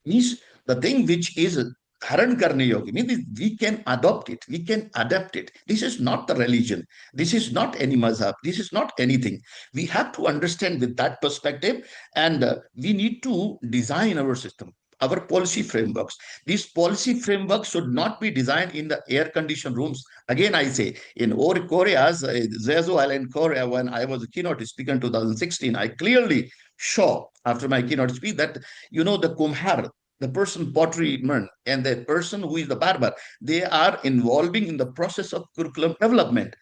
Means the thing which is dharan karne yogi, means we can adopt it, we can adapt it. This is not the religion. This is not any mazhab. This is not anything. We have to understand with that perspective, and we need to design our system, our policy frameworks. These policy frameworks should not be designed in the air-conditioned rooms. Again, I say, in Korea's Jeju Island, Korea, when I was a keynote speaker in 2016, I clearly saw after my keynote speech that, the kumhar, the person pottery man, and the person who is the barber, they are involving in the process of curriculum development.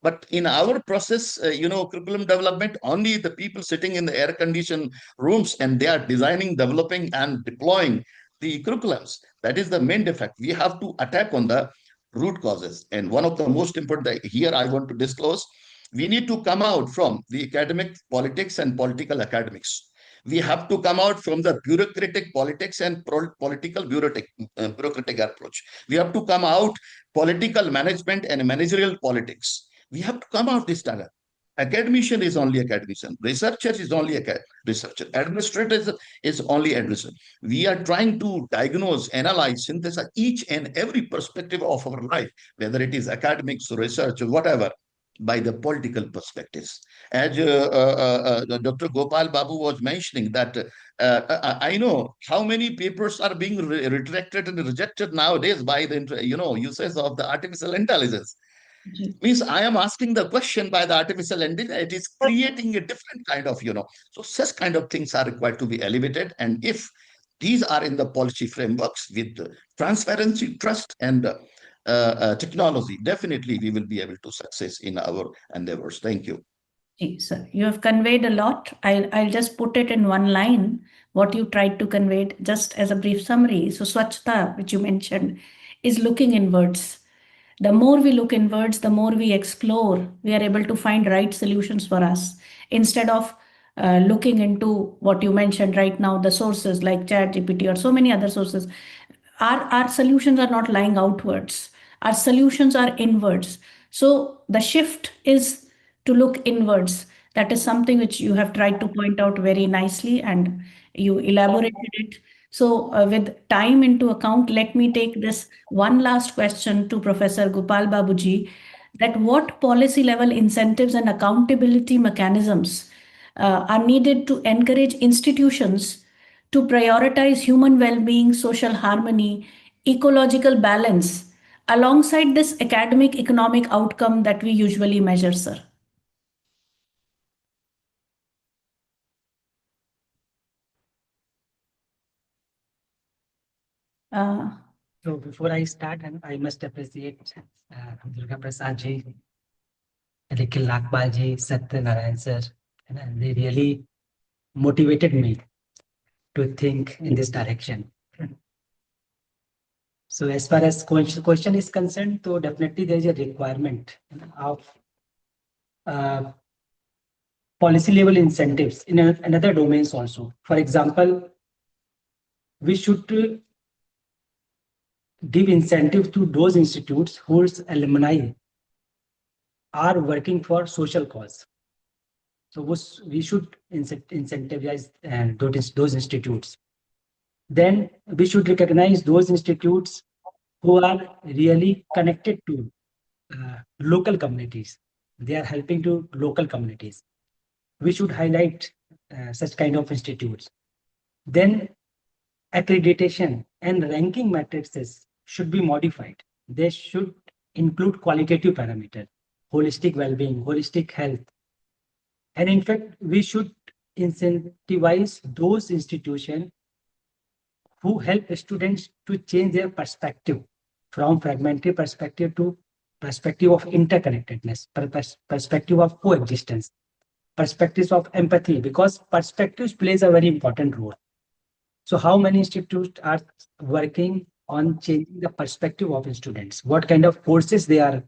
But in our process, curriculum development, only the people sitting in the air-conditioned rooms, and they are designing, developing, and deploying the curriculums. That is the main defect. We have to attack on the root causes. And one of the most important here I want to disclose, we need to come out from the academic politics and political academics. We have to come out from the bureaucratic politics and political bureaucratic approach. We have to come out political management and managerial politics. We have to come out this time. Academician is only academician. Researcher is only a researcher. Administrator is only administrator. We are trying to diagnose, analyze, synthesize each and every perspective of our life, whether it is academics, research, or whatever, by the political perspectives. As Dr. Gopal Babu was mentioning that I know how many papers are being retracted and rejected nowadays by the uses of the artificial intelligence. Means I am asking the question by the artificial intelligence, it is creating a different kind of, so such kind of things are required to be elevated. And if these are in the policy frameworks with transparency, trust, and technology, definitely we will be able to success in our endeavors. Thank you. Sir, you have conveyed a lot. I'll just put it in one line, what you tried to convey, just as a brief summary. So Swachhta, which you mentioned, is looking inwards. The more we look inwards, the more we explore, we are able to find right solutions for us. Instead of looking into what you mentioned right now, the sources like ChatGPT or so many other sources, our solutions are not lying outwards. Our solutions are inwards. So the shift is to look inwards. That is something which you have tried to point out very nicely and you elaborated it. So with time into account, let me take this one last question to Professor Gopal Babuji, that what policy level incentives and accountability mechanisms are needed to encourage institutions to prioritize human well-being, social harmony, ecological balance, alongside this academic economic outcome that we usually measure, sir? So before I start, and I must appreciate Durga Prasad ji, Nikhil Lakpal ji, Satya Narayan sir, and they really motivated me to think in this direction. So as far as question is concerned, so definitely there is a requirement of policy level incentives in another domains also. For example, we should give incentive to those institutes whose alumni are working for social cause. So we should incentivize those institutes. Then we should recognize those institutes who are really connected to local communities. They are helping to local communities. We should highlight such kind of institutes. Then accreditation and ranking matrices should be modified. They should include qualitative parameters, holistic well-being, holistic health. And in fact, we should incentivize those institutions who help students to change their perspective from fragmentary perspective to perspective of interconnectedness, perspective of coexistence, perspectives of empathy, because perspectives plays a very important role. So how many institutes are working on changing the perspective of students? What kind of courses they are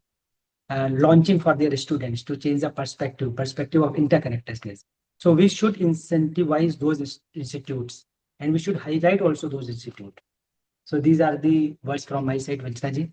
launching for their students to change the perspective of interconnectedness? So we should incentivize those institutes and we should highlight also those institutes. So these are the words from my side, Vanchitaji.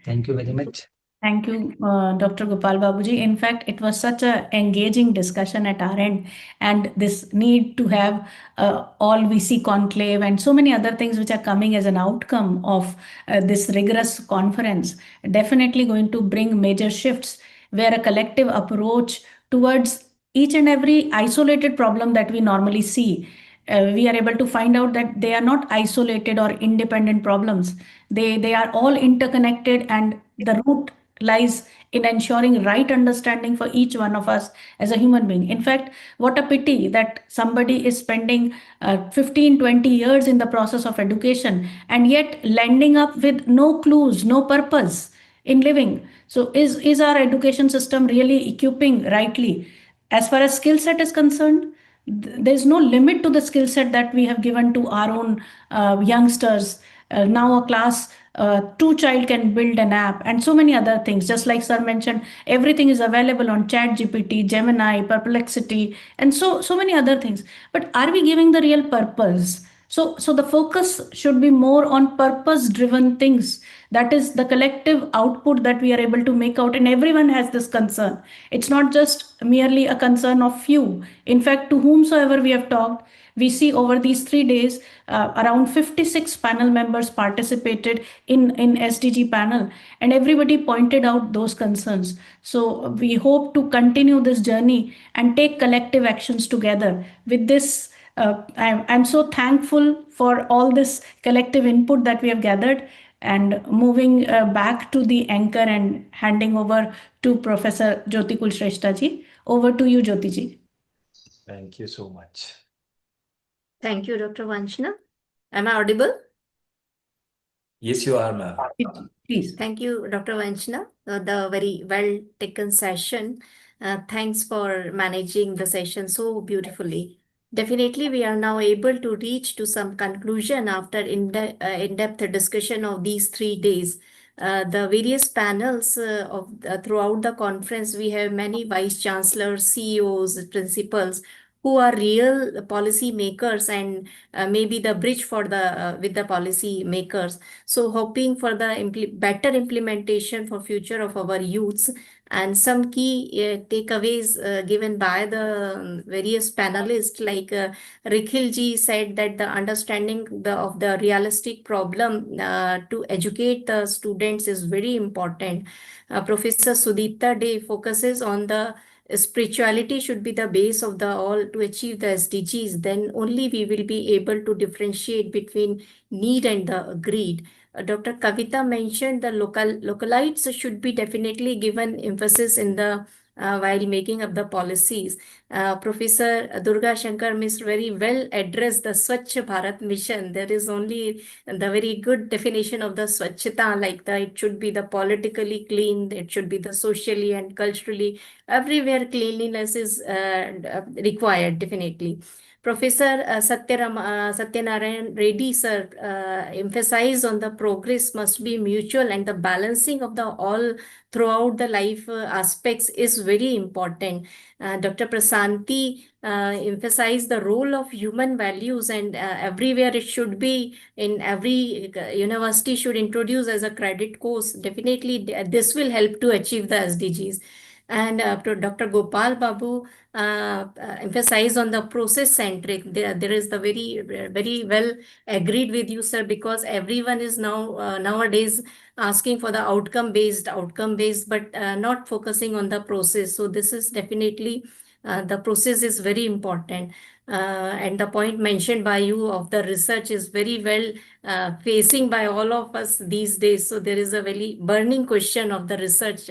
Thank you very much. Thank you, Dr. Gopal Babuji. In fact, it was such an engaging discussion at our end, and this need to have all VC conclave and so many other things which are coming as an outcome of this rigorous conference, definitely going to bring major shifts where a collective approach towards each and every isolated problem that we normally see, we are able to find out that they are not isolated or independent problems. They are all interconnected, and the root lies in ensuring right understanding for each one of us as a human being. In fact, what a pity that somebody is spending 15, 20 years in the process of education and yet landing up with no clues, no purpose in living. So is our education system really equipping rightly? As far as skill set is concerned, there's no limit to the skill set that we have given to our own youngsters. Now a class Two Child can build an app, and so many other things. Just like sir mentioned, everything is available on ChatGPT, Gemini, Perplexity, and so many other things. But are we giving the real purpose? So the focus should be more on purpose-driven things. That is the collective output that we are able to make out, and everyone has this concern. It's not just merely a concern of few. In fact, to whomsoever we have talked, we see over these 3 days, around 56 panel members participated in SDG panel, and everybody pointed out those concerns. So we hope to continue this journey and take collective actions together. With this, I'm so thankful for all this collective input that we have gathered, and moving back to the anchor and handing over to Professor Jyoti Kulshrestha ji. Over to you, Jyoti ji. Thank you so much. Thank you, Dr. Vanchana. Am I audible? Yes, you are, ma'am. Please. Thank you, Dr. Vanchana, the very well taken session. Thanks for managing the session so beautifully. Definitely, we are now able to reach to some conclusion after in-depth discussion of these 3 days. The various panels throughout the conference, we have many vice chancellors, CEOs, principals, who are real policy makers and maybe the bridge for with the policy makers. So hoping for the better implementation for future of our youths, and some key takeaways given by the various panelists, like Rikhil ji said that the understanding of the realistic problem to educate the students is very important. Professor Sudipta Day focuses on the spirituality should be the base of the all to achieve the SDGs. Then only we will be able to differentiate between need and the greed. Dr. Kavita mentioned the localites should be definitely given emphasis in the while making up the policies. Professor Durga Shankar Miss very well addressed the Swachh Bharat mission. There is only the very good definition of the Swachhata, like it should be the politically clean, it should be the socially and culturally, everywhere cleanliness is required, definitely. Professor Satyanarayan Reddy sir emphasized on the progress must be mutual, and the balancing of the all throughout the life aspects is very important. Dr. Prasanti emphasized the role of human values, and everywhere it should be, in every university should introduce as a credit course. Definitely this will help to achieve the SDGs. And Dr. Gopal Babu emphasized on the process centric. There is the very well agreed with you, sir, because everyone is now nowadays asking for the outcome based, but not focusing on the process. So this is definitely the process is very important. And the point mentioned by you of the research is very well facing by all of us these days. So there is a very burning question of the research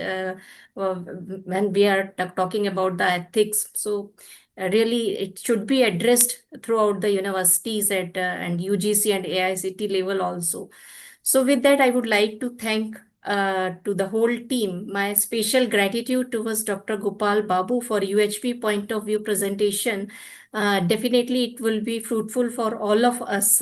when we are talking about the ethics. So really it should be addressed throughout the universities at and UGC and AICT level also. So with that, I would like to thank to the whole team. My special gratitude towards Dr. Gopal Babu for UHP point of view presentation. Definitely it will be fruitful for all of us.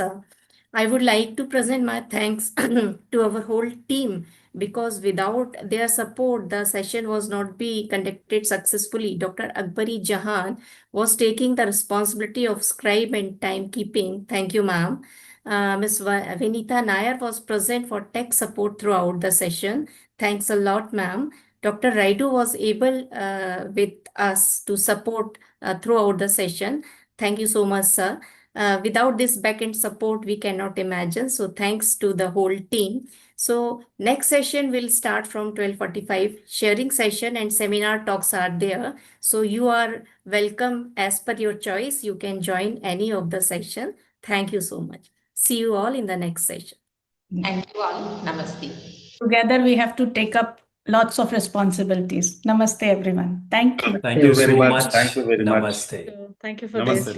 I would like to present my thanks to our whole team, because without their support, the session was not be conducted successfully. Dr. Akbari Jahan was taking the responsibility of scribe and timekeeping. Thank you, ma'am. Ms. Vinita Nair was present for tech support throughout the session. Thanks a lot, ma'am. Dr. Raidu was able with us to support throughout the session. Thank you so much, sir. Without this backend support, we cannot imagine. So thanks to the whole team. So next session will start from 12:45. Sharing session and seminar talks are there. So you are welcome as per your choice. You can join any of the session. Thank you so much. See you all in the next session. Thank you all. Namaste. Together we have to take up lots of responsibilities. Namaste, everyone. Thank you. Thank you very so much. much. Thank you very much. Namaste. Thank you for Namaste, this. namaste.